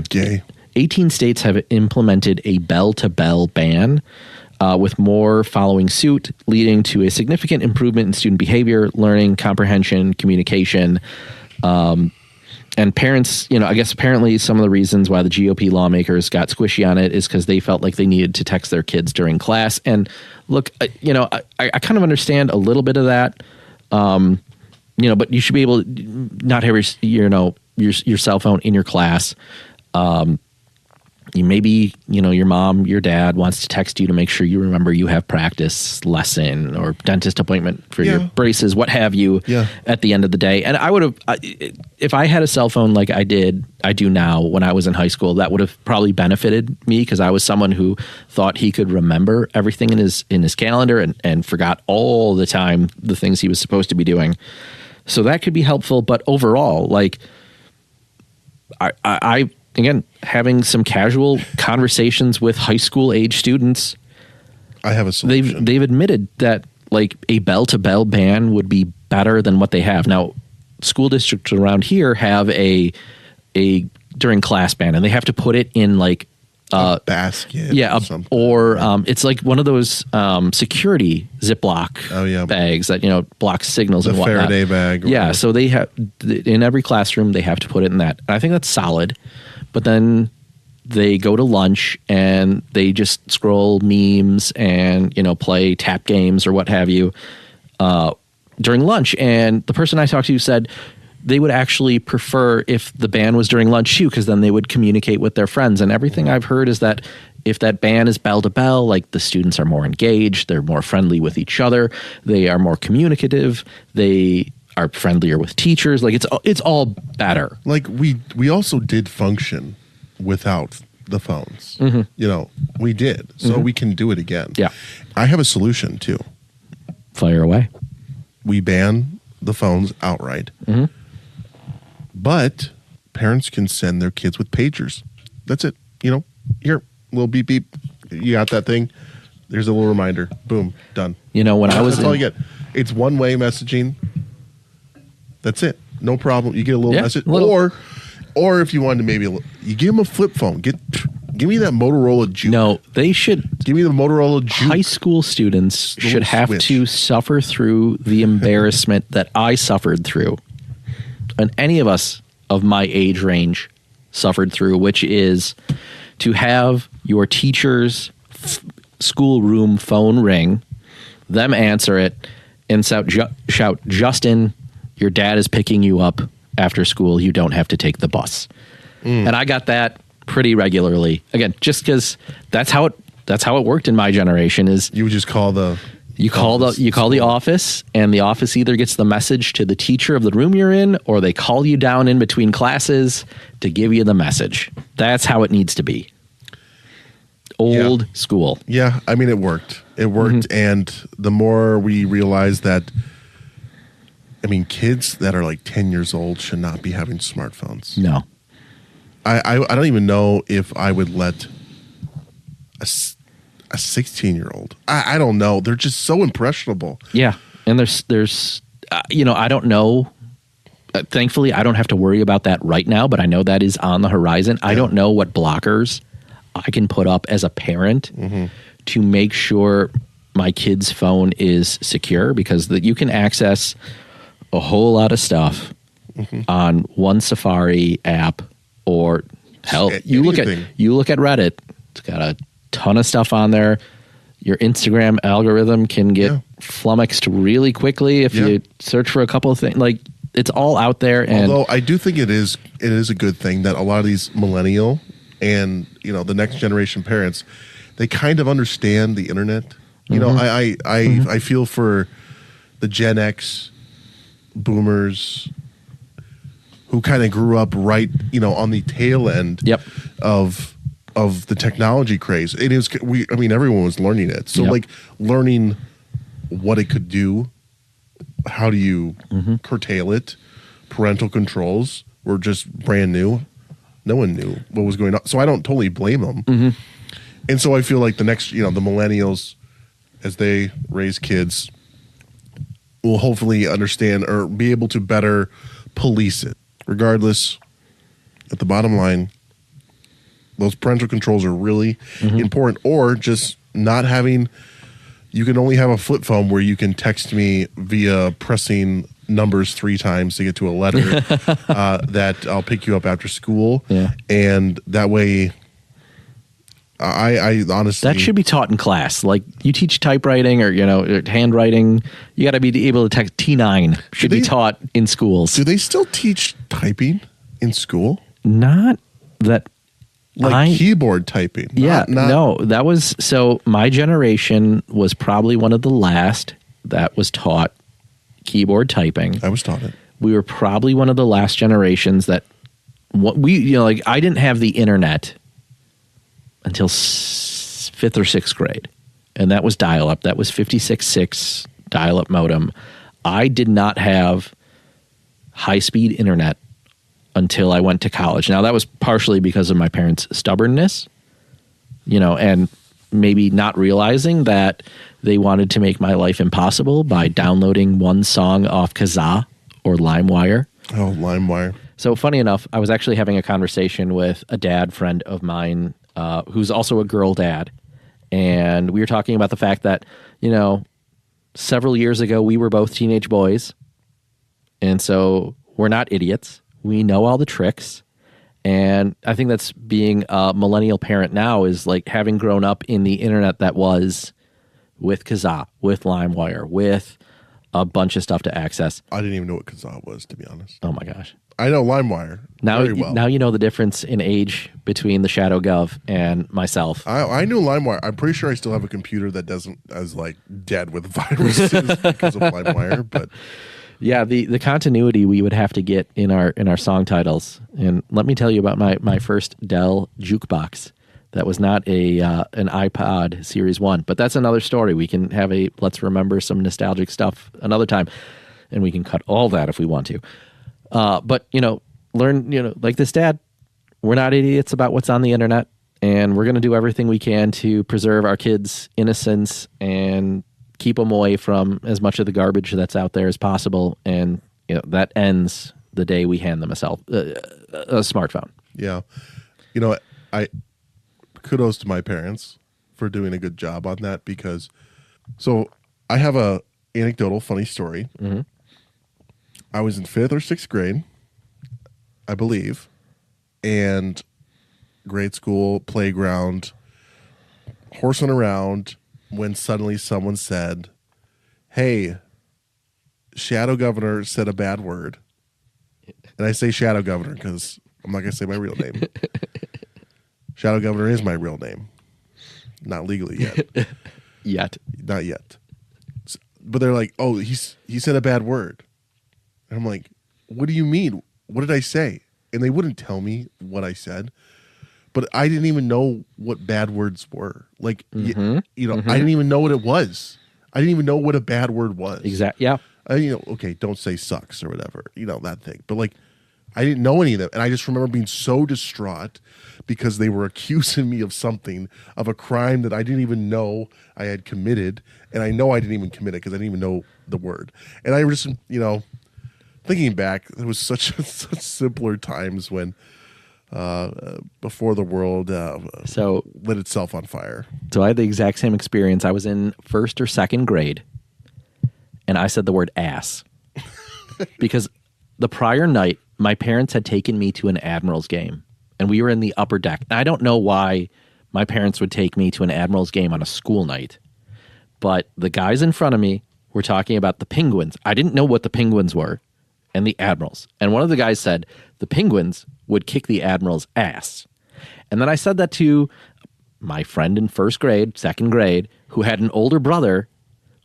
Gay. 18 states have implemented a bell-to-bell ban, with more following suit, leading to a significant improvement in student behavior, learning, comprehension, communication. And parents, I guess apparently some of the reasons why the GOP lawmakers got squishy on it is because they felt like they needed to text their kids during class. And look, I kind of understand a little bit of that, but you should be able to not have your cell phone in your class. Maybe your mom, your dad wants to text you to make sure you remember you have practice lesson or dentist appointment for your braces, what have you, at the end of the day. And I would have, if I had a cell phone like I do now when I was in high school, that would have probably benefited me because I was someone who thought he could remember everything in his calendar and forgot all the time the things he was supposed to be doing. So that could be helpful. But overall, like I again, having some casual conversations with high school age students, I have a solution. They've admitted that like a bell-to-bell ban would be better than what they have. Now, school districts around here have a during class ban, and they have to put it in like a basket. Yeah, or it's like one of those security Ziploc bags that blocks signals and whatnot. Faraday bag. Yeah, so they have in every classroom they have to put it in that. And I think that's solid. But then they go to lunch and they just scroll memes and play tap games or what have you during lunch. And the person I talked to said they would actually prefer if the ban was during lunch too, because then they would communicate with their friends. And everything I've heard is that if that ban is bell to bell, like the students are more engaged, they're more friendly with each other, they are more communicative, they are friendlier with teachers. Like it's all better. Like we also did function without the phones. We did. So we can do it again. Yeah. I have a solution too. Fire away. We ban the phones outright. But parents can send their kids with pagers. That's it. Here, little beep beep. You got that thing? There's a little reminder. Boom, done. When I was that's all you get. It's one-way messaging. That's it. No problem. You get a little message. Or if you wanted to maybe you give them a flip phone. Give me that Motorola Juke. No, they should. Give me the Motorola Juke. High school students should have to suffer through the embarrassment that I suffered through, and any of us of my age range suffered through, which is to have your teacher's schoolroom phone ring, them answer it, and shout, Justin, your dad is picking you up after school. You don't have to take the bus. And I got that pretty regularly. Again, just because that's how it worked in my generation. Is you would just call the office, and the office either gets the message to the teacher of the room you're in, or they call you down in between classes to give you the message. That's how it needs to be. Old school. Yeah, I mean, it worked. It worked, and the more we realize that, I mean, kids that are like 10 years old should not be having smartphones. No. I don't even know if I would let a 16-year-old. I don't know. They're just so impressionable. Yeah, and there's I don't know. Thankfully, I don't have to worry about that right now, but I know that is on the horizon. I don't know what blockers I can put up as a parent to make sure my kid's phone is secure, because you can access a whole lot of stuff on one Safari app, or hell, you look at Reddit. It's got a ton of stuff on there. Your Instagram algorithm can get flummoxed really quickly if you search for a couple of things. Like, it's all out there. And although I do think it is a good thing that a lot of these millennial and the next generation parents, they kind of understand the internet. I feel for the Gen X boomers who kind of grew up right, on the tail end of the technology craze. It is. Everyone was learning it. So like learning what it could do, how do you curtail it? Parental controls were just brand new. No one knew what was going on. So I don't totally blame them. Mm-hmm. And so I feel like the next, the millennials, as they raise kids, will hopefully understand or be able to better police it. Regardless, at the bottom line, those parental controls are really important. Or just not having, you can only have a flip phone where you can text me via pressing numbers 3 times to get to a letter that I'll pick you up after school. Yeah. And that way, I honestly... That should be taught in class. Like, you teach typewriting or, handwriting, you got to be able to text. T9 should be taught in schools. Do they still teach typing in school? Not that... keyboard typing. No, that was... So, my generation was probably one of the last that was taught keyboard typing. I was taught it. We were probably one of the last generations that... I didn't have the internet until 5th or 6th grade. And that was dial-up. That was 56.6 dial-up modem. I did not have high-speed internet until I went to college. Now, that was partially because of my parents' stubbornness, and maybe not realizing that they wanted to make my life impossible by downloading one song off Kazaa or LimeWire. Oh, LimeWire. So, funny enough, I was actually having a conversation with a dad friend of mine who's also a girl dad. And we were talking about the fact that, several years ago, we were both teenage boys. And so we're not idiots. We know all the tricks. And I think that's being a millennial parent now is like having grown up in the internet that was with Kazaa, with LimeWire, with a bunch of stuff to access. I didn't even know what Kazaa was, to be honest. Oh, my gosh. I know LimeWire very well. Now you know the difference in age between the Shadow Gov and myself. I knew LimeWire. I'm pretty sure I still have a computer that is dead with viruses because of LimeWire. But yeah, the continuity we would have to get in our song titles. And let me tell you about my first Dell jukebox. That was not an iPod Series 1, but that's another story. We can have let's remember some nostalgic stuff another time, and we can cut all that if we want to. But, learn, like this dad, we're not idiots about what's on the internet, and we're going to do everything we can to preserve our kids' innocence and keep them away from as much of the garbage that's out there as possible. And, that ends the day we hand them a smartphone. Yeah. Kudos to my parents for doing a good job on that because, so I have a anecdotal funny story. Mm-hmm. I was in 5th or 6th grade, I believe, and grade school, playground, horsing around when suddenly someone said, "Hey, Shadow Governor said a bad word." And I say Shadow Governor because I'm not going to say my real name. Shadow Governor is my real name. Not legally yet. Not yet. But they're like, "Oh, he said a bad word." And I'm like, "What do you mean? What did I say?" And they wouldn't tell me what I said. But I didn't even know what bad words were. Like, I didn't even know what it was. I didn't even know what a bad word was. Exactly. Yeah. Okay, don't say sucks or whatever, that thing. But like, I didn't know any of them. And I just remember being so distraught because they were accusing me of something, of a crime that I didn't even know I had committed. And I know I didn't even commit it because I didn't even know the word. And I just, thinking back, it was such simpler times when before the world lit itself on fire. So I had the exact same experience. I was in 1st or 2nd grade, and I said the word ass because the prior night, my parents had taken me to an Admirals game, and we were in the upper deck. And I don't know why my parents would take me to an Admirals game on a school night, but the guys in front of me were talking about the Penguins. I didn't know what the Penguins were and the Admirals. And one of the guys said the Penguins would kick the Admirals' ass. And then I said that to my friend in 1st grade, 2nd grade, who had an older brother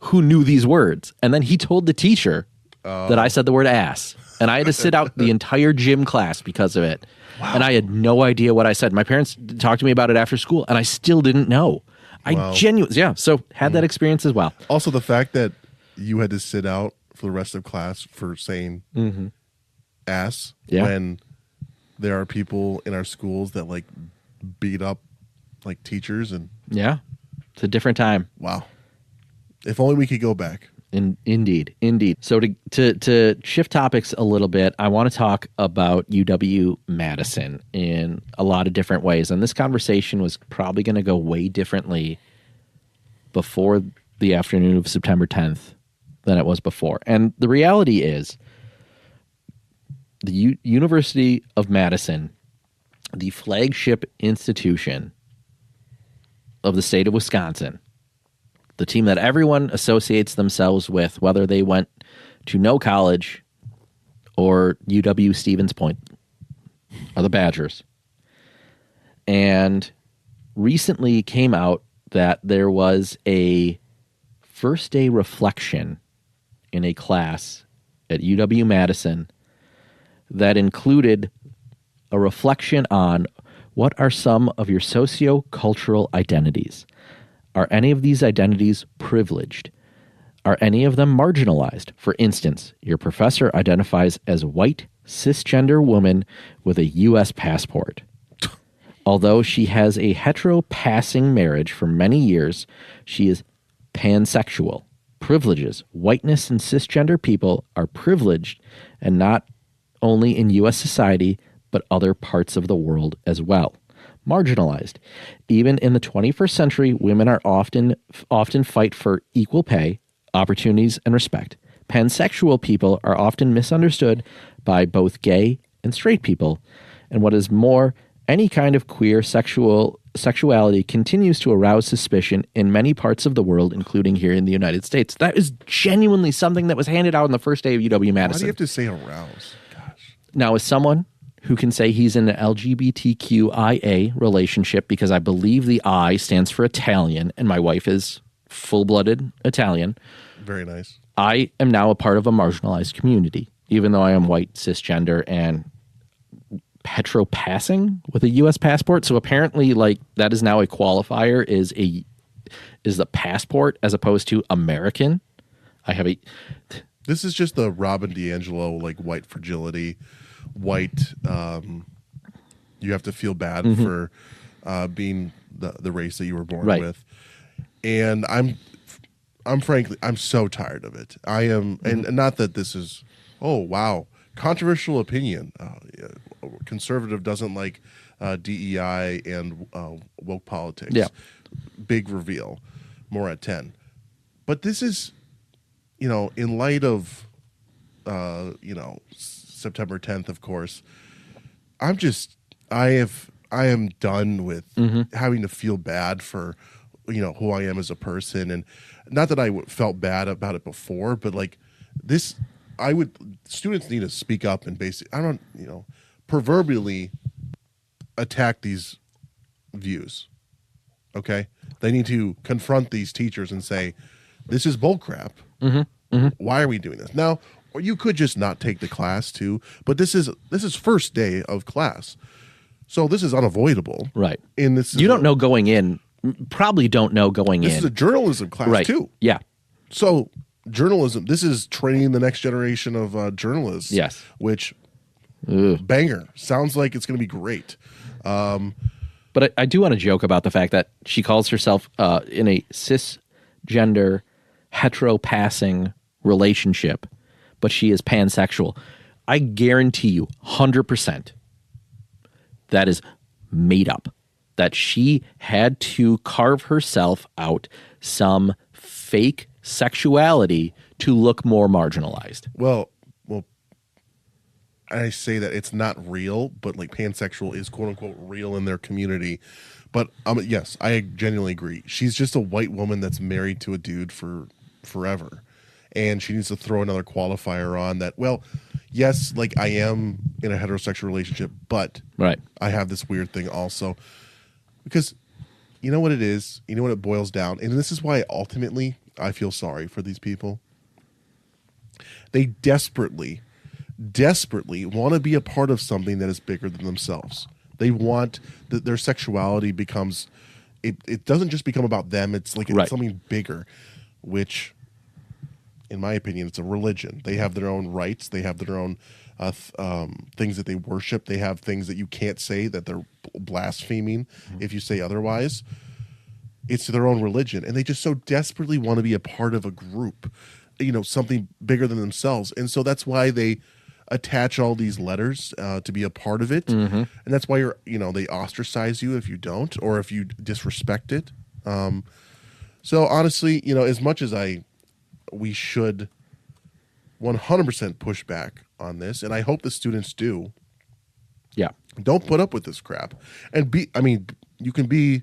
who knew these words. And then he told the teacher that I said the word ass. And I had to sit out the entire gym class because of it. Wow. And I had no idea what I said. My parents talked to me about it after school, and I still didn't know. So had that experience as well. Also, the fact that you had to sit out for the rest of class for saying ass when there are people in our schools that like beat up like teachers, and Yeah. It's a different time. wow. If only we could go back. Indeed. So to shift topics a little bit, I want to talk about UW-Madison in a lot of different ways. And this conversation was probably going to go way differently before the afternoon of September 10th than it was before. And the reality is the University of Madison, the flagship institution of the state of Wisconsin, the team that everyone associates themselves with, whether they went to no college or UW Stevens Point, are the Badgers. And recently came out that there was a first day reflection in a class at UW-Madison that included a reflection on what are some of your socio-cultural identities. Are any of these identities privileged? Are any of them marginalized? For instance, your professor identifies as white, cisgender woman with a U.S. passport. Although she has a hetero-passing marriage for many years, she is pansexual. Privileges. Whiteness and cisgender people are privileged, and not only in U.S. society, but other parts of the world as well. Marginalized. Even in the 21st century, women are often fight for equal pay, opportunities, and respect. Pansexual people are often misunderstood by both gay and straight people. And what is more, any kind of queer sexuality continues to arouse suspicion in many parts of the world, including here in the United States. That is genuinely something that was handed out on the first day of UW-Madison. Why do you have to say arouse? Gosh. Now, as someone who can say he's in an LGBTQIA relationship, because I believe the I stands for Italian, and my wife is full-blooded Italian. Very nice. I am now a part of a marginalized community, even though I am white, cisgender, and hetero-passing with a U.S. passport. So apparently, like, that is now a qualifier, is the passport as opposed to American. I have a... This is just the Robin DiAngelo, like, white fragility, white, you have to feel bad for being the race that you were born with. And I'm frankly, I'm so tired of it. I am, and not that this is, oh, wow, controversial opinion. Conservative doesn't like DEI and woke politics. Yeah. Big reveal, more at 10. But this is, in light of, September 10th, of course, I am done with having to feel bad for, who I am as a person. And not that I felt bad about it before, but like this, students need to speak up and basically, proverbially attack these views. Okay. They need to confront these teachers and say, this is bullcrap. Why are we doing this? Now, or you could just not take the class too, but this is first day of class. So this is unavoidable. Right. And this you don't know going in, probably don't know going in. This is a journalism class too. Yeah. So journalism, this is training the next generation of journalists. Yes. Which, banger. Sounds like it's going to be great. But I do want to joke about the fact that she calls herself in a cisgender, hetero-passing relationship, but she is pansexual. I guarantee you 100% that is made up. That she had to carve herself out some fake sexuality to look more marginalized. Well, I say that it's not real, but like pansexual is quote unquote real in their community. But yes, I genuinely agree. She's just a white woman that's married to a dude for forever. And she needs to throw another qualifier on that. Well, yes, like I am in a heterosexual relationship, but I have this weird thing also. Because you know what it is? You know what it boils down? And this is why ultimately I feel sorry for these people. They desperately want to be a part of something that is bigger than themselves. They want that their sexuality becomes, it doesn't just become about them. It's like it's something bigger, which in my opinion, it's a religion. They have their own rights. They have their own things that they worship. They have things that you can't say that they're blaspheming if you say otherwise. It's their own religion, and they just so desperately want to be a part of a group, something bigger than themselves. And so that's why they attach all these letters to be a part of it. And that's why they ostracize you if you don't, or if you disrespect it. So honestly, as much as we should 100% push back on this, and I hope the students do. Yeah. Don't put up with this crap. And you can be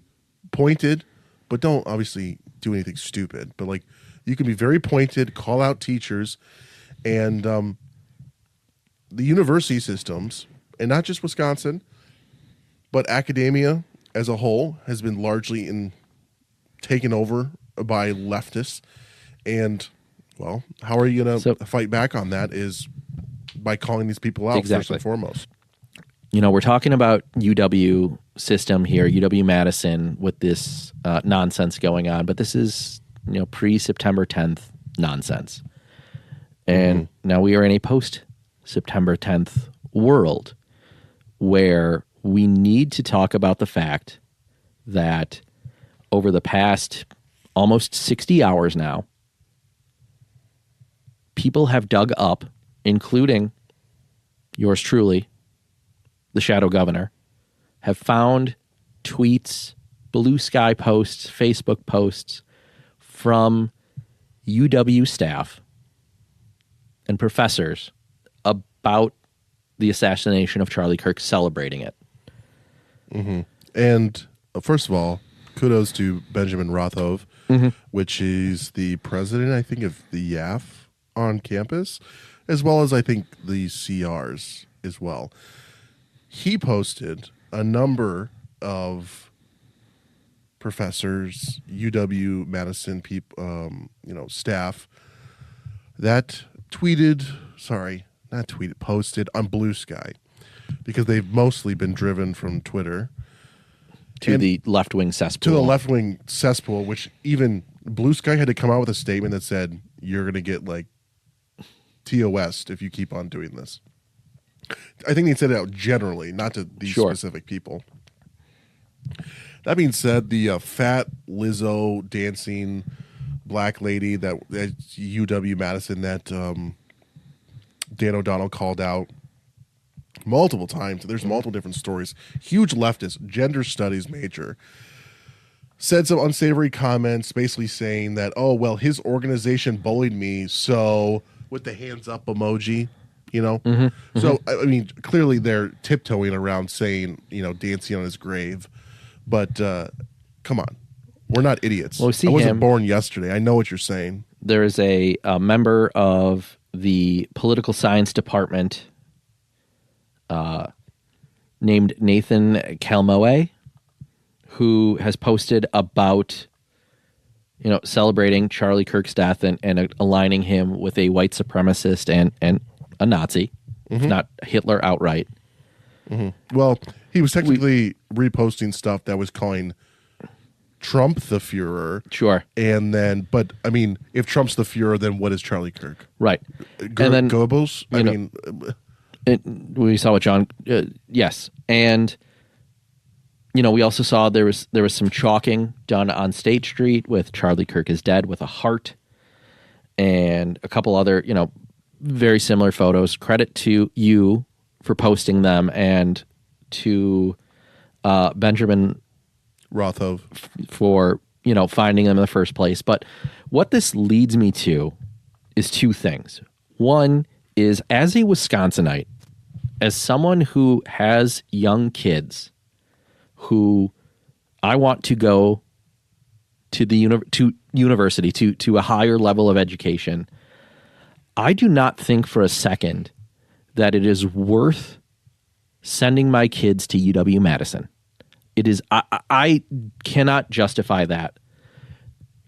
pointed, but don't obviously do anything stupid. But you can be very pointed, call out teachers, and the university systems, and not just Wisconsin, but academia as a whole has been largely taken over by leftists. And well, how are you going to fight back on that? Is by calling these people out first and foremost. We're talking about UW system here, UW-Madison, with this nonsense going on, but this is pre-September 10th nonsense. And now we are in a post-September 10th world where we need to talk about the fact that over the past almost 60 hours now, people have dug up, including yours truly, the shadow governor, have found tweets, Bluesky posts, Facebook posts from UW staff and professors about the assassination of Charlie Kirk, celebrating it. And first of all, kudos to Benjamin Rothove, which is the president, I think, of the YAF on campus, as well as I think the CRs as well. He posted a number of professors, UW-Madison staff that posted on Bluesky, because they've mostly been driven from Twitter to the left-wing cesspool. To the left-wing cesspool, which even Bluesky had to come out with a statement that said, you're going to get TOS if you keep on doing this. I think they said it out generally, not to these specific people. That being said, the fat Lizzo dancing black lady that at UW-Madison that Dan O'Donnell called out multiple times. There's multiple different stories. Huge leftist, gender studies major, said some unsavory comments, basically saying that, oh, well, his organization bullied me, so with the hands up emoji. So clearly they're tiptoeing around saying, dancing on his grave, but come on, we're not idiots. Well, I wasn't born yesterday. I know what you're saying. There is a member of the political science department named Nathan Kalmoe, who has posted about celebrating Charlie Kirk's death and aligning him with a white supremacist and a Nazi, if not Hitler outright. Well, he was technically reposting stuff that was calling Trump the Fuhrer. Sure. And then, but if Trump's the Fuhrer, then what is Charlie Kirk? Right. And then Goebbels? we saw what John, yes. And, we also saw there was some chalking done on State Street with Charlie Kirk is dead with a heart and a couple other, very similar photos. Credit to you for posting them and to Benjamin Rothove for, finding them in the first place. But what this leads me to is two things. One is, as a Wisconsinite, as someone who has young kids who I want to go to to university, to a higher level of education, I do not think for a second that it is worth sending my kids to UW-Madison. It is, I cannot justify that.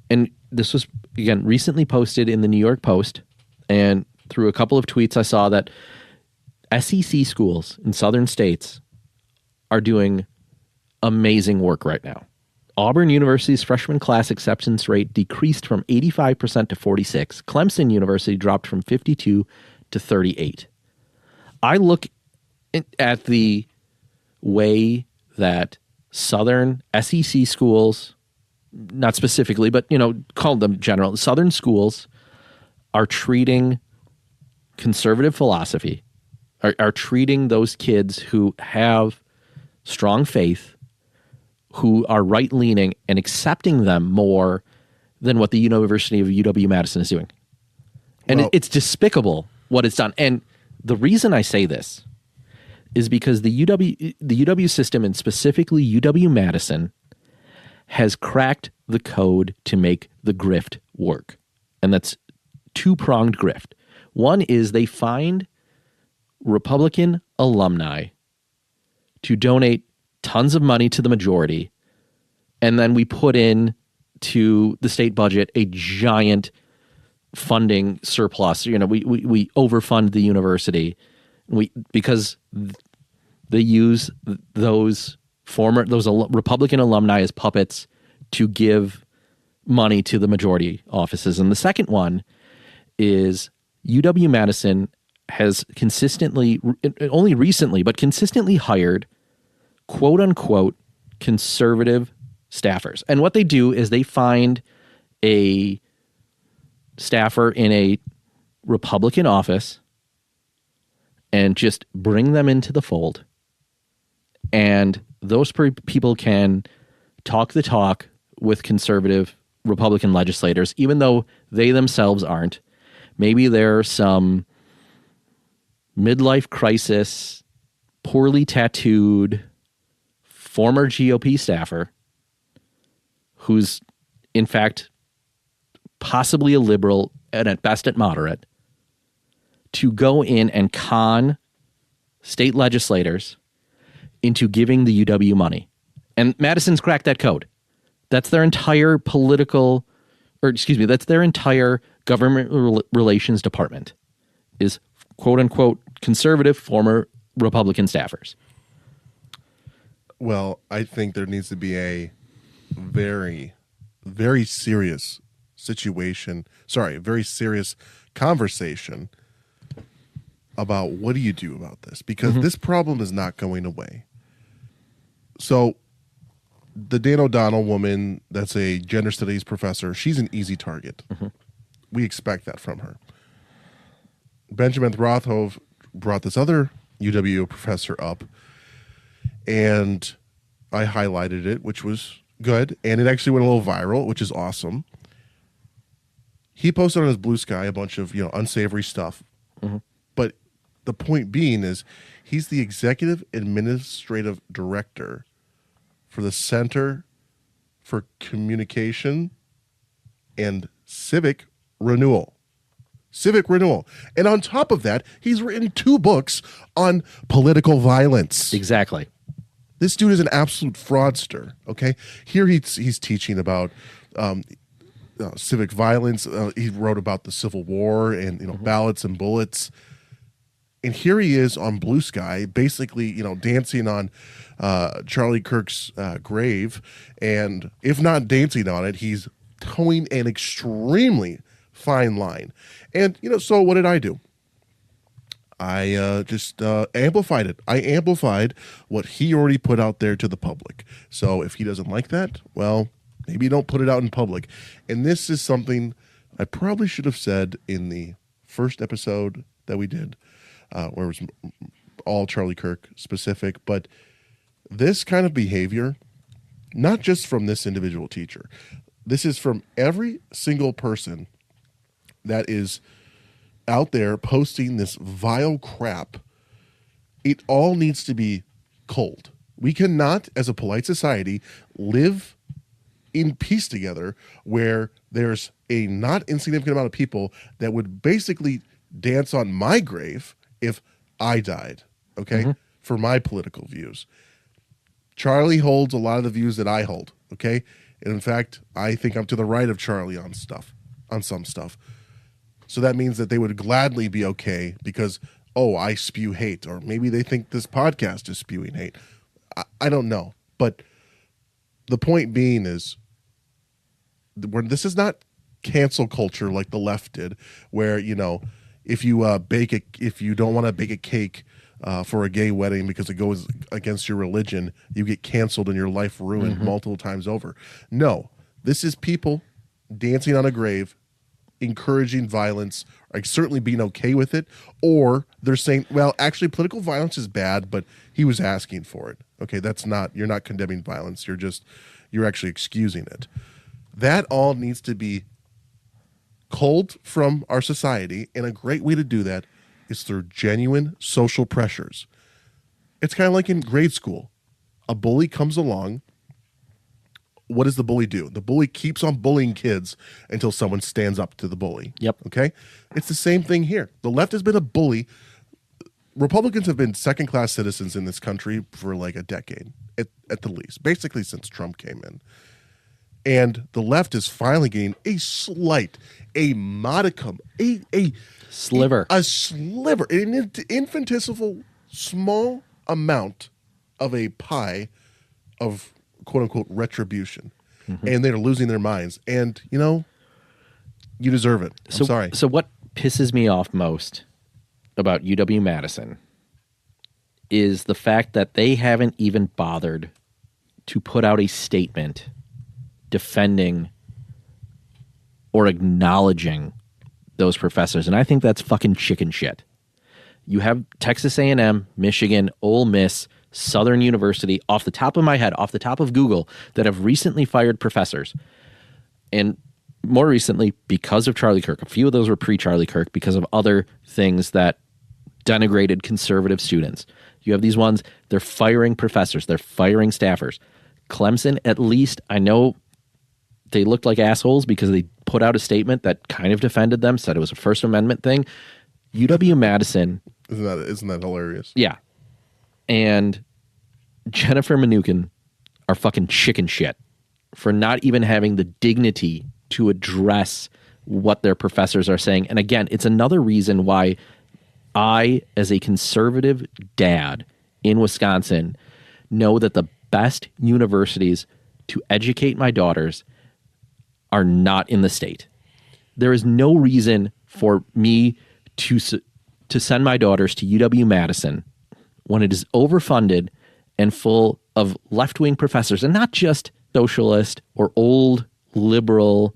And this was, again, recently posted in the New York Post, and through a couple of tweets I saw that SEC schools in southern states are doing amazing work right now. Auburn University's freshman class acceptance rate decreased from 85% to 46%. Clemson University dropped from 52% to 38%. I look at the way that Southern SEC schools, not specifically, but, call them general, Southern schools are treating conservative philosophy, are treating those kids who have strong faith, who are right-leaning, and accepting them more than what the University of UW-Madison is doing. And it's despicable what it's done. And the reason I say this is because the UW system, and specifically UW-Madison, has cracked the code to make the grift work. And that's two-pronged grift. One is they find Republican alumni to donate tons of money to the majority, and then we put in to the state budget a giant funding surplus. We overfund the university because they use those Republican alumni as puppets to give money to the majority offices. And the second one is UW-Madison has consistently, only recently, but consistently hired quote unquote conservative staffers. And what they do is they find a staffer in a Republican office and just bring them into the fold. And those people can talk the talk with conservative Republican legislators, even though they themselves aren't. Maybe they're some midlife crisis, poorly tattooed, former GOP staffer who's, in fact, possibly a liberal and at best at moderate, to go in and con state legislators into giving the UW money. And Madison's cracked that code. That's their entire that's their entire government relations department is quote unquote conservative former Republican staffers. Well, I think there needs to be a very, very serious very serious conversation about what do you do about this? Because this problem is not going away. So the Dan O'Donnell woman that's a gender studies professor, she's an easy target. We expect that from her. Benjamin Rothhove brought this other UW professor up, and I highlighted it, which was good, and it actually went a little viral, which is awesome. He posted on his Bluesky a bunch of unsavory stuff, but the point being is he's the executive administrative director for the Center for Communication and Civic Renewal. And on top of that, he's written 2 books on political violence. Exactly. This dude is an absolute fraudster, okay? Here he's teaching about civic violence. He wrote about the Civil War and ballots and bullets. And here he is on Bluesky, basically, dancing on Charlie Kirk's grave. And if not dancing on it, he's towing an extremely fine line. And, so what did I do? I just amplified it. I amplified what he already put out there to the public. So if he doesn't like that, well, maybe you don't put it out in public. And this is something I probably should have said in the first episode that we did, where it was all Charlie Kirk specific. But this kind of behavior, not just from this individual teacher, this is from every single person that is out there posting this vile crap. It all needs to be culled. We cannot, as a polite society, live in peace together where there's a not insignificant amount of people that would basically dance on my grave if I died, okay, for my political views. Charlie holds a lot of the views that I hold, okay? And in fact, I think I'm to the right of Charlie on some stuff. So that means that they would gladly be okay because, I spew hate, or maybe they think this podcast is spewing hate. I don't know. But the point being is, this is not cancel culture like the left did, where, if you don't want to bake a cake for a gay wedding because it goes against your religion, you get canceled and your life ruined multiple times over. No, this is people dancing on a grave, encouraging violence, like certainly being okay with it, or they're saying, well, actually political violence is bad, but he was asking for it. Okay, you're not condemning violence, you're actually excusing it. That all needs to be culled from our society, and a great way to do that is through genuine social pressures. It's kind of like in grade school. A bully comes along. What does the bully do? The bully keeps on bullying kids until someone stands up to the bully. Yep. Okay? It's the same thing here. The left has been a bully. Republicans have been second-class citizens in this country for like a decade, at the least, basically since Trump came in. And the left is finally getting a modicum, a sliver, an infinitesimal small amount of a pie of quote-unquote retribution. And they're losing their minds. And, you deserve it. I'm sorry. So what pisses me off most about UW-Madison is the fact that they haven't even bothered to put out a statement defending or acknowledging those professors. And I think that's fucking chicken shit. You have Texas A&M, Michigan, Ole Miss, Southern University, off the top of my head, off the top of Google, that have recently fired professors. And more recently, because of Charlie Kirk, a few of those were pre-Charlie Kirk, because of other things that denigrated conservative students. You have these ones, they're firing professors, they're firing staffers. Clemson, at least, I know they looked like assholes because they put out a statement that kind of defended them, said it was a First Amendment thing. UW-Madison... Isn't that hilarious? Yeah. And Jennifer Mnuchin are fucking chicken shit for not even having the dignity to address what their professors are saying. And again, it's another reason why I, as a conservative dad in Wisconsin, know that the best universities to educate my daughters are not in the state. There is no reason for me to send my daughters to UW-Madison when it is overfunded and full of left-wing professors, and not just socialist or old liberal,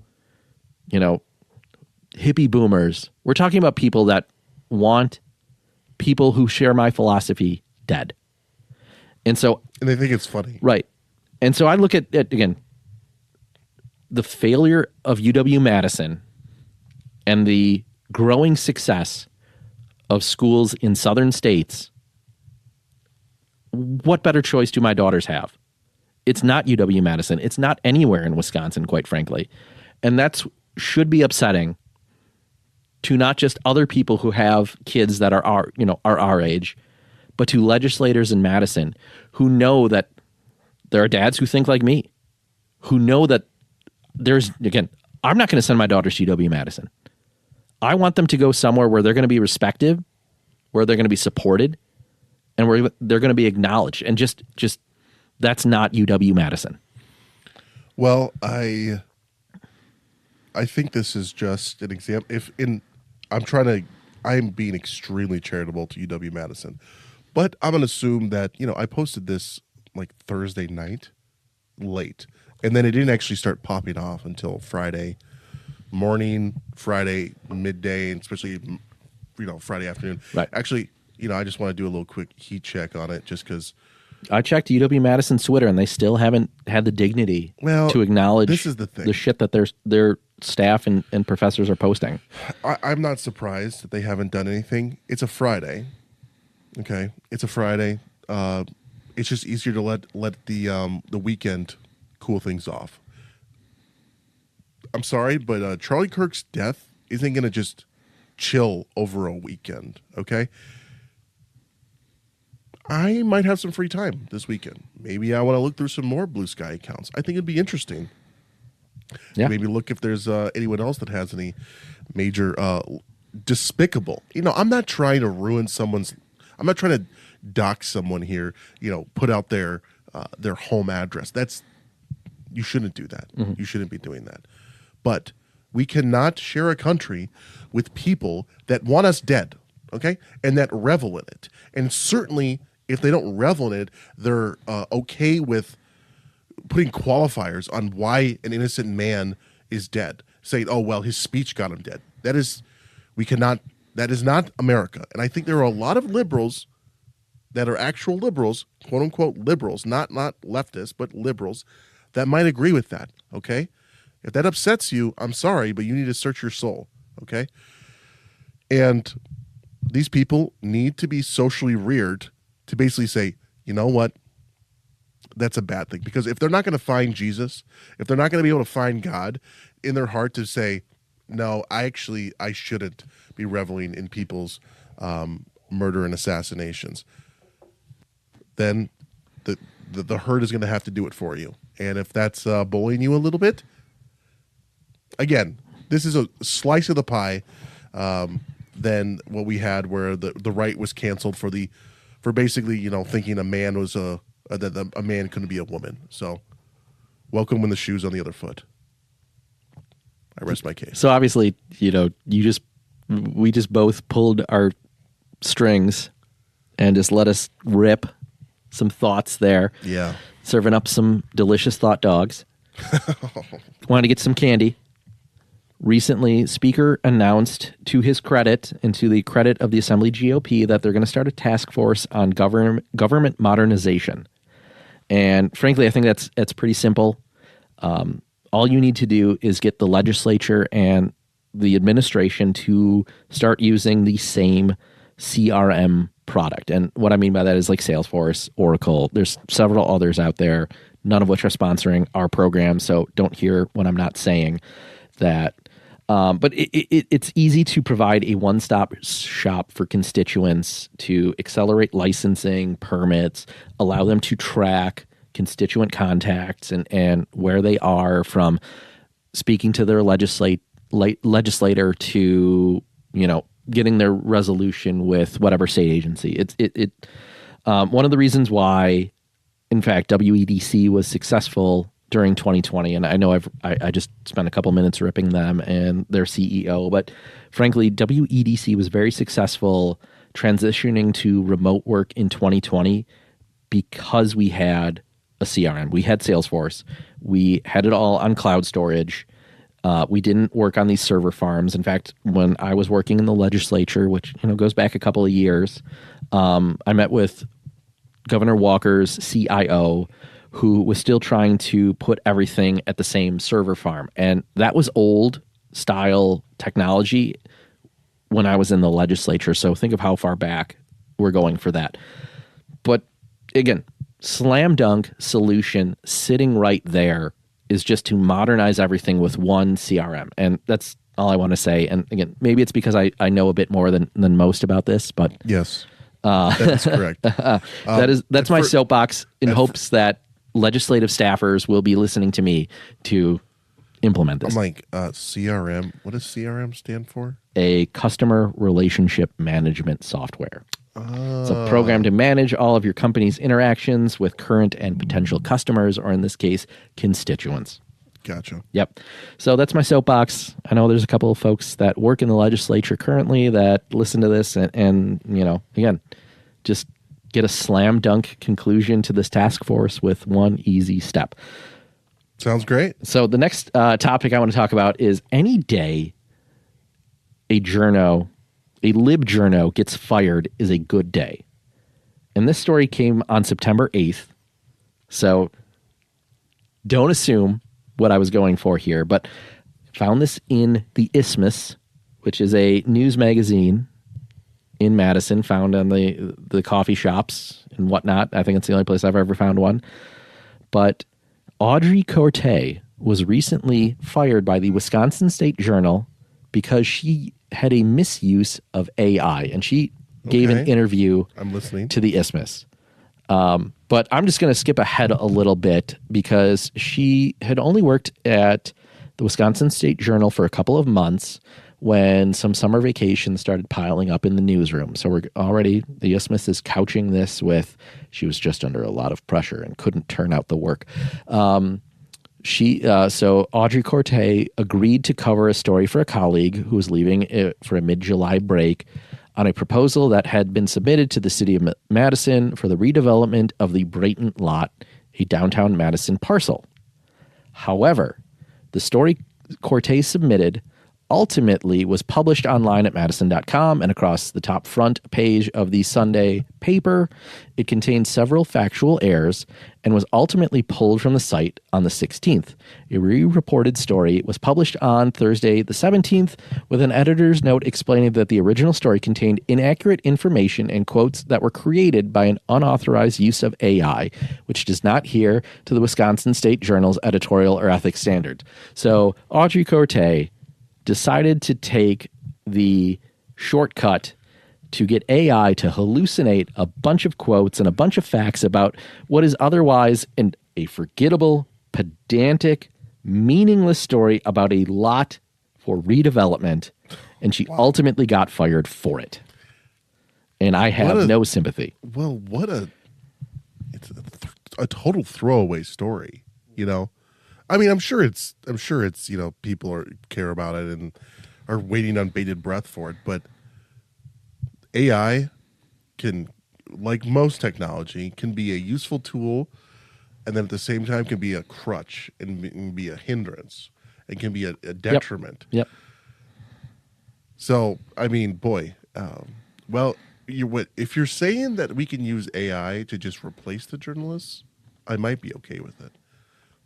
hippie boomers. We're talking about people that want people who share my philosophy dead. And they think it's funny. Right. And so I look at it again, the failure of UW-Madison and the growing success of schools in southern states. What better choice do my daughters have? It's not UW-Madison. It's not anywhere in Wisconsin, quite frankly. And that's should be upsetting to not just other people who have kids that are our age, but to legislators in Madison who know that there are dads who think like me, who know that I'm not going to send my daughters to UW-Madison. I want them to go somewhere where they're going to be respected, where they're going to be supported, and where they're going to be acknowledged. And just that's not UW-Madison. Well, I think this is just an example. I'm being extremely charitable to UW-Madison, but I'm going to assume that, I posted this like Thursday night late, and then it didn't actually start popping off until Friday morning, Friday midday, and especially, Friday afternoon. Right. Actually, I just want to do a little quick heat check on it just because. I checked UW-Madison's Twitter, and they still haven't had the dignity to acknowledge this is the thing. The shit that their staff and professors are posting. I'm not surprised that they haven't done anything. It's a Friday. Okay? It's a Friday. It's just easier to let the weekend cool things off. I'm sorry, but Charlie Kirk's death isn't going to just chill over a weekend, okay? I might have some free time this weekend. Maybe I want to look through some more Bluesky accounts. I think it'd be interesting. Yeah. Maybe look if there's anyone else that has any major despicable. I'm not trying to ruin someone's. I'm not trying to dox someone here. Put out their home address. You shouldn't do that. Mm-hmm. You shouldn't be doing that. But we cannot share a country with people that want us dead. okay, and that revel in it. And certainly, if they don't revel in it, they're okay with putting qualifiers on why an innocent man is dead, saying, "Oh well, his speech got him dead." That is not America. And I think there are a lot of liberals that are actual liberals, quote unquote liberals, not leftists, but liberals, that might agree with that. Okay, if that upsets you, I'm sorry, but you need to search your soul. Okay, and these people need to be socially reared to basically say, you know what, that's a bad thing. Because if they're not going to find Jesus, if they're not going to be able to find God in their heart to say, no, I shouldn't be reveling in people's murder and assassinations, then the herd is going to have to do it for you. And if that's bullying you a little bit, again, this is a slice of the pie than what we had where the right was canceled for basically, thinking a man was that a man couldn't be a woman. So welcome when the shoe's on the other foot. I rest my case. So obviously, we just both pulled our strings and just let us rip some thoughts there. Yeah. Serving up some delicious thought dogs. Wanted to get some candy. Recently, Speaker announced, to his credit and to the credit of the Assembly GOP, that they're going to start a task force on government modernization. And frankly, I think that's pretty simple. All you need to do is get the legislature and the administration to start using the same CRM product. And what I mean by that is like Salesforce, Oracle. There's several others out there, none of which are sponsoring our program, so don't hear what I'm not saying that. But it's easy to provide a one-stop shop for constituents to accelerate licensing, permits, allow them to track constituent contacts and where they are from speaking to their legislator to, getting their resolution with whatever state agency. It one of the reasons why, in fact, WEDC was successful during 2020, and I know I just spent a couple minutes ripping them and their CEO, but frankly, WEDC was very successful transitioning to remote work in 2020 because we had a CRM. We had Salesforce. We had it all on cloud storage. We didn't work on these server farms. In fact, when I was working in the legislature, which goes back a couple of years, I met with Governor Walker's CIO, who was still trying to put everything at the same server farm. And that was old style technology when I was in the legislature. So think of how far back we're going for that. But again, slam dunk solution sitting right there is just to modernize everything with one CRM. And that's all I want to say. And again, maybe it's because I know a bit more than most about this, but yes, that's correct. That's my soapbox in hopes that legislative staffers will be listening to me to implement this. I'm like, CRM, what does CRM stand for? A customer relationship management software. It's a program to manage all of your company's interactions with current and potential customers, or in this case, constituents. Gotcha. Yep. So that's my soapbox. I know there's a couple of folks that work in the legislature currently that listen to this and again, just get a slam dunk conclusion to this task force with one easy step. Sounds great. So the next topic I want to talk about is any day a lib journo gets fired is a good day. And this story came on September 8th. So don't assume what I was going for here, but found this in the Isthmus, which is a news magazine in Madison, found on the coffee shops and whatnot. I think it's the only place I've ever found one. But Audrey Corte was recently fired by the Wisconsin State Journal because she had a misuse of AI, and she gave an interview to the Isthmus. But I'm just going to skip ahead a little bit because she had only worked at the Wisconsin State Journal for a couple of months when some summer vacations started piling up in the newsroom. So the Isthmus is couching this with she was just under a lot of pressure and couldn't turn out the work. So Audrey Corte agreed to cover a story for a colleague who was leaving for a mid-July break on a proposal that had been submitted to the city of Madison for the redevelopment of the Brayton lot, a downtown Madison parcel. However, the story Cortez submitted ultimately was published online at madison.com and across the top front page of the Sunday paper. It contained several factual errors and was ultimately pulled from the site on the 16th. A re-reported story was published on Thursday the 17th with an editor's note explaining that the original story contained inaccurate information and quotes that were created by an unauthorized use of AI, which does not adhere to the Wisconsin State Journal's editorial or ethics standards. So Audrey Cortez decided to take the shortcut to get AI to hallucinate a bunch of quotes and a bunch of facts about what is otherwise a forgettable, pedantic, meaningless story about a lot for redevelopment, and she ultimately got fired for it. And I have no sympathy. Well, it's a total throwaway story, you know? I mean, I'm sure it's people care about it and are waiting on bated breath for it, but AI can, like most technology, can be a useful tool, and then at the same time can be a crutch and be a hindrance and can be a detriment. Yep. So, I mean, boy, if you're saying that we can use AI to just replace the journalists, I might be okay with it.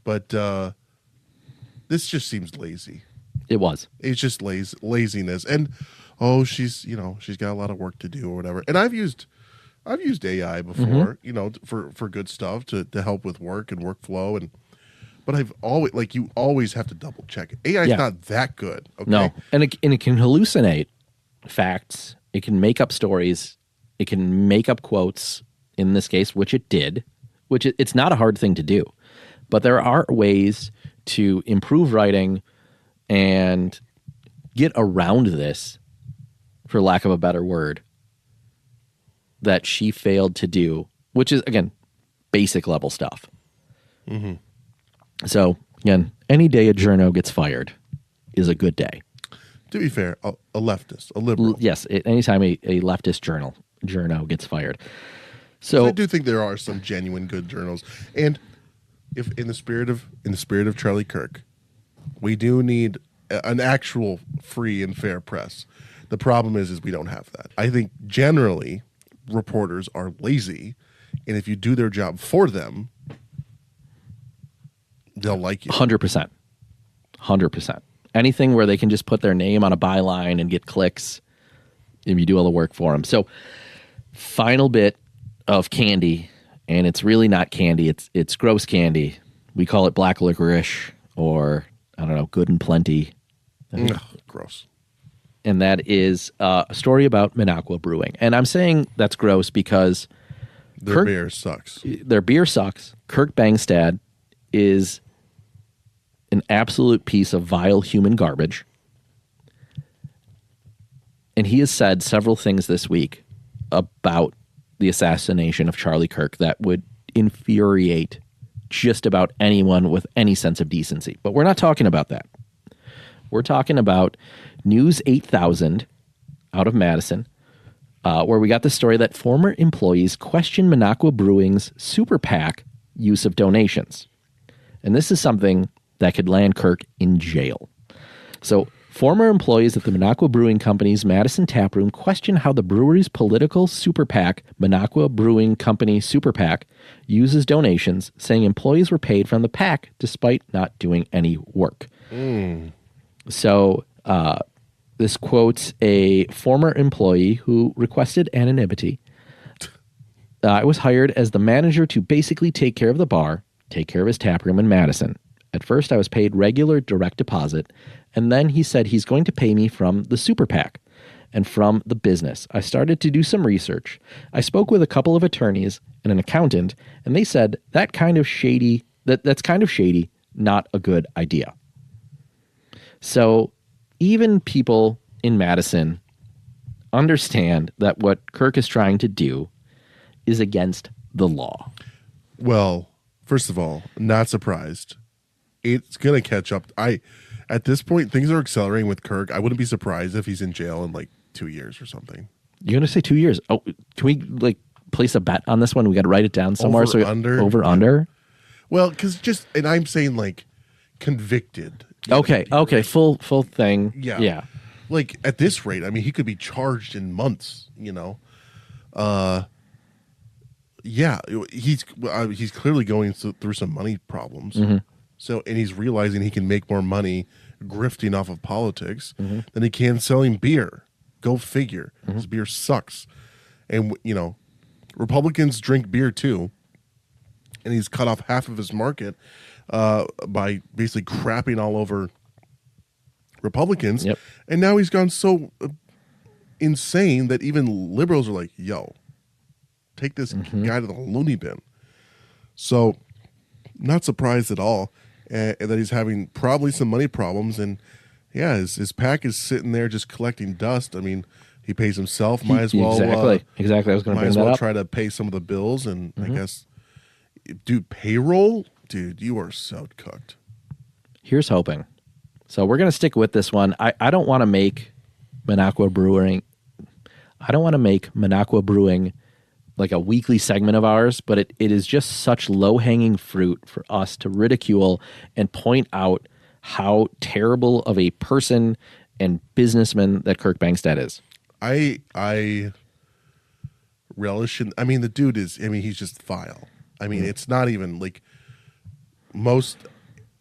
But this just seems lazy. It was. It's just laziness. And she's got a lot of work to do or whatever. And I've used AI before, for good stuff to help with work and workflow but I've always you always have to double check it. AI is not that good. Okay? No. And it can hallucinate facts. It can make up stories. It can make up quotes in this case, which it did, it's not a hard thing to do. But there are ways to improve writing and get around this, for lack of a better word, that she failed to do, which is, again, basic level stuff. Mm-hmm. So, again, any day a journo gets fired is a good day. To be fair, a leftist, a liberal. Yes, anytime a leftist journo gets fired. So I do think there are some genuine good journals. And if in the spirit of Charlie Kirk, we do need an actual free and fair press. The problem is we don't have that. I think generally reporters are lazy, and if you do their job for them, they'll like you. 100%. 100%. Anything where they can just put their name on a byline and get clicks, if you do all the work for them. So, final bit of candy, and it's really not candy. It's gross candy. We call it black licorice, or I don't know, good and plenty. Gross. And that is a story about Minocqua Brewing. And I'm saying that's gross because their beer sucks. Their beer sucks. Kirk Bangstad is an absolute piece of vile human garbage. And he has said several things this week about the assassination of Charlie Kirk that would infuriate just about anyone with any sense of decency. But we're not talking about that. We're talking about News 8000 out of Madison, where we got the story that former employees question Minocqua Brewing's super PAC use of donations. And this is something that could land Kirk in jail. So, former employees at the Minocqua Brewing Company's Madison taproom question how the brewery's political super PAC, Minocqua Brewing Company Super PAC, uses donations, saying employees were paid from the PAC despite not doing any work. So, this quotes a former employee who requested anonymity. I was hired as the manager to basically take care of the bar, take care of his taproom in Madison. At first, I was paid regular direct deposit, and then he said he's going to pay me from the super PAC and from the business. I started to do some research. I spoke with a couple of attorneys and an accountant, and they said that's kind of shady, not a good idea. So even people in Madison understand that what Kirk is trying to do is against the law. Well, first of all, not surprised. It's going to catch up. At this point, things are accelerating with Kirk. I wouldn't be surprised if he's in jail in like 2 years or something. You're going to say 2 years. Oh, can we like place a bet on this one? We got to write it down somewhere. Over, under. Well, because and I'm saying like convicted. Okay. Full thing. Yeah. Like at this rate, I mean, he could be charged in months, Yeah, he's clearly going through some money problems. Mm-hmm. So, and he's realizing he can make more money grifting off of politics than he can selling beer. Go figure. His beer sucks. And, Republicans drink beer too. And he's cut off half of his market by basically crapping all over Republicans. Yep. And now he's gone so insane that even liberals are like, yo, take this guy to the loony bin. So, not surprised at all that he's having probably some money problems. And, yeah, his PAC is sitting there just collecting dust. I mean, he pays himself. Might as well. Exactly. I was going to bring that up. Might as well try to pay some of the bills. And I guess, dude, payroll? Dude, you are so cooked. Here's hoping. So we're going to stick with this one. I don't want to make Minocqua Brewing. I don't want to make Minocqua Brewing like a weekly segment of ours, but it is just such low-hanging fruit for us to ridicule and point out how terrible of a person and businessman that Kirk Bangstad is. I relish in, I mean, the dude is, I mean, he's just vile. I mean, it's not even like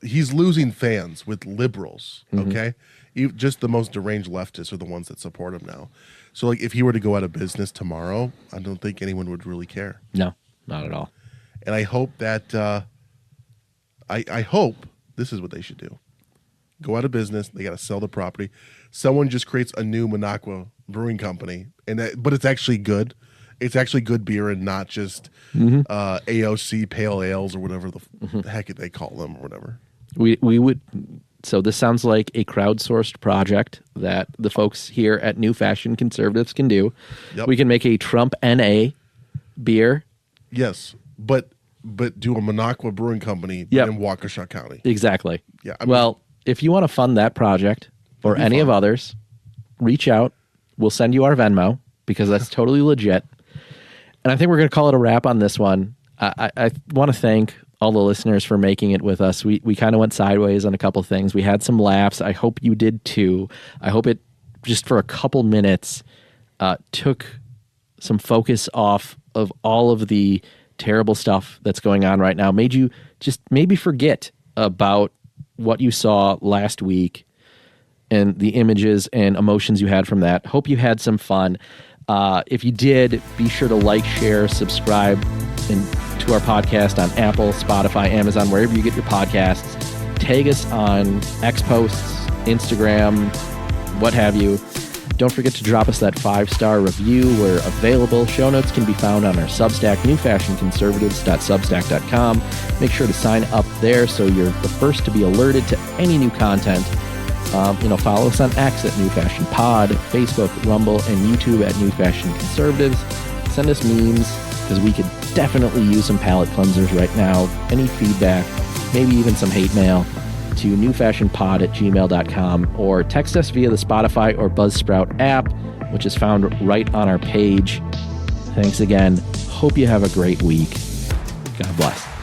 he's losing fans with liberals, okay? Just the most deranged leftists are the ones that support him now. So, like, if he were to go out of business tomorrow, I don't think anyone would really care. No, not at all. And I hope that, I hope this is what they should do. Go out of business. They got to sell the property. Someone just creates a new Minocqua Brewing Company, but it's actually good. It's actually good beer and not just AOC pale ales or whatever the heck they call them or whatever. We would. So this sounds like a crowdsourced project that the folks here at New Fashion Conservatives can do. Yep. We can make a Trump NA beer. Yes, but do a Minocqua Brewing Company in Waukesha County. Exactly. Yeah. Well, if you want to fund that project or any of others, reach out. We'll send you our Venmo because that's totally legit. And I think we're going to call it a wrap on this one. I want to thank all the listeners for making it with us. We kind of went sideways on a couple things. We had some laughs. I hope you did too. I hope it just for a couple minutes took some focus off of all of the terrible stuff that's going on right now. Made you just maybe forget about what you saw last week and the images and emotions you had from that. Hope you had some fun. If you did, be sure to like, share, subscribe to our podcast on Apple, Spotify, Amazon, wherever you get your podcasts. Tag us on X posts, Instagram, what have you. Don't forget to drop us that 5-star review. We're available. Show notes can be found on our Substack, newfashionconservatives.substack.com. Make sure to sign up there so you're the first to be alerted to any new content. Follow us on X at New Fashion Pod, Facebook, Rumble, and YouTube at New Fashion Conservatives. Send us memes because we could definitely use some palate cleansers right now. Any feedback, maybe even some hate mail to newfashionpod@gmail.com or text us via the Spotify or Buzzsprout app, which is found right on our page. Thanks again. Hope you have a great week. God bless.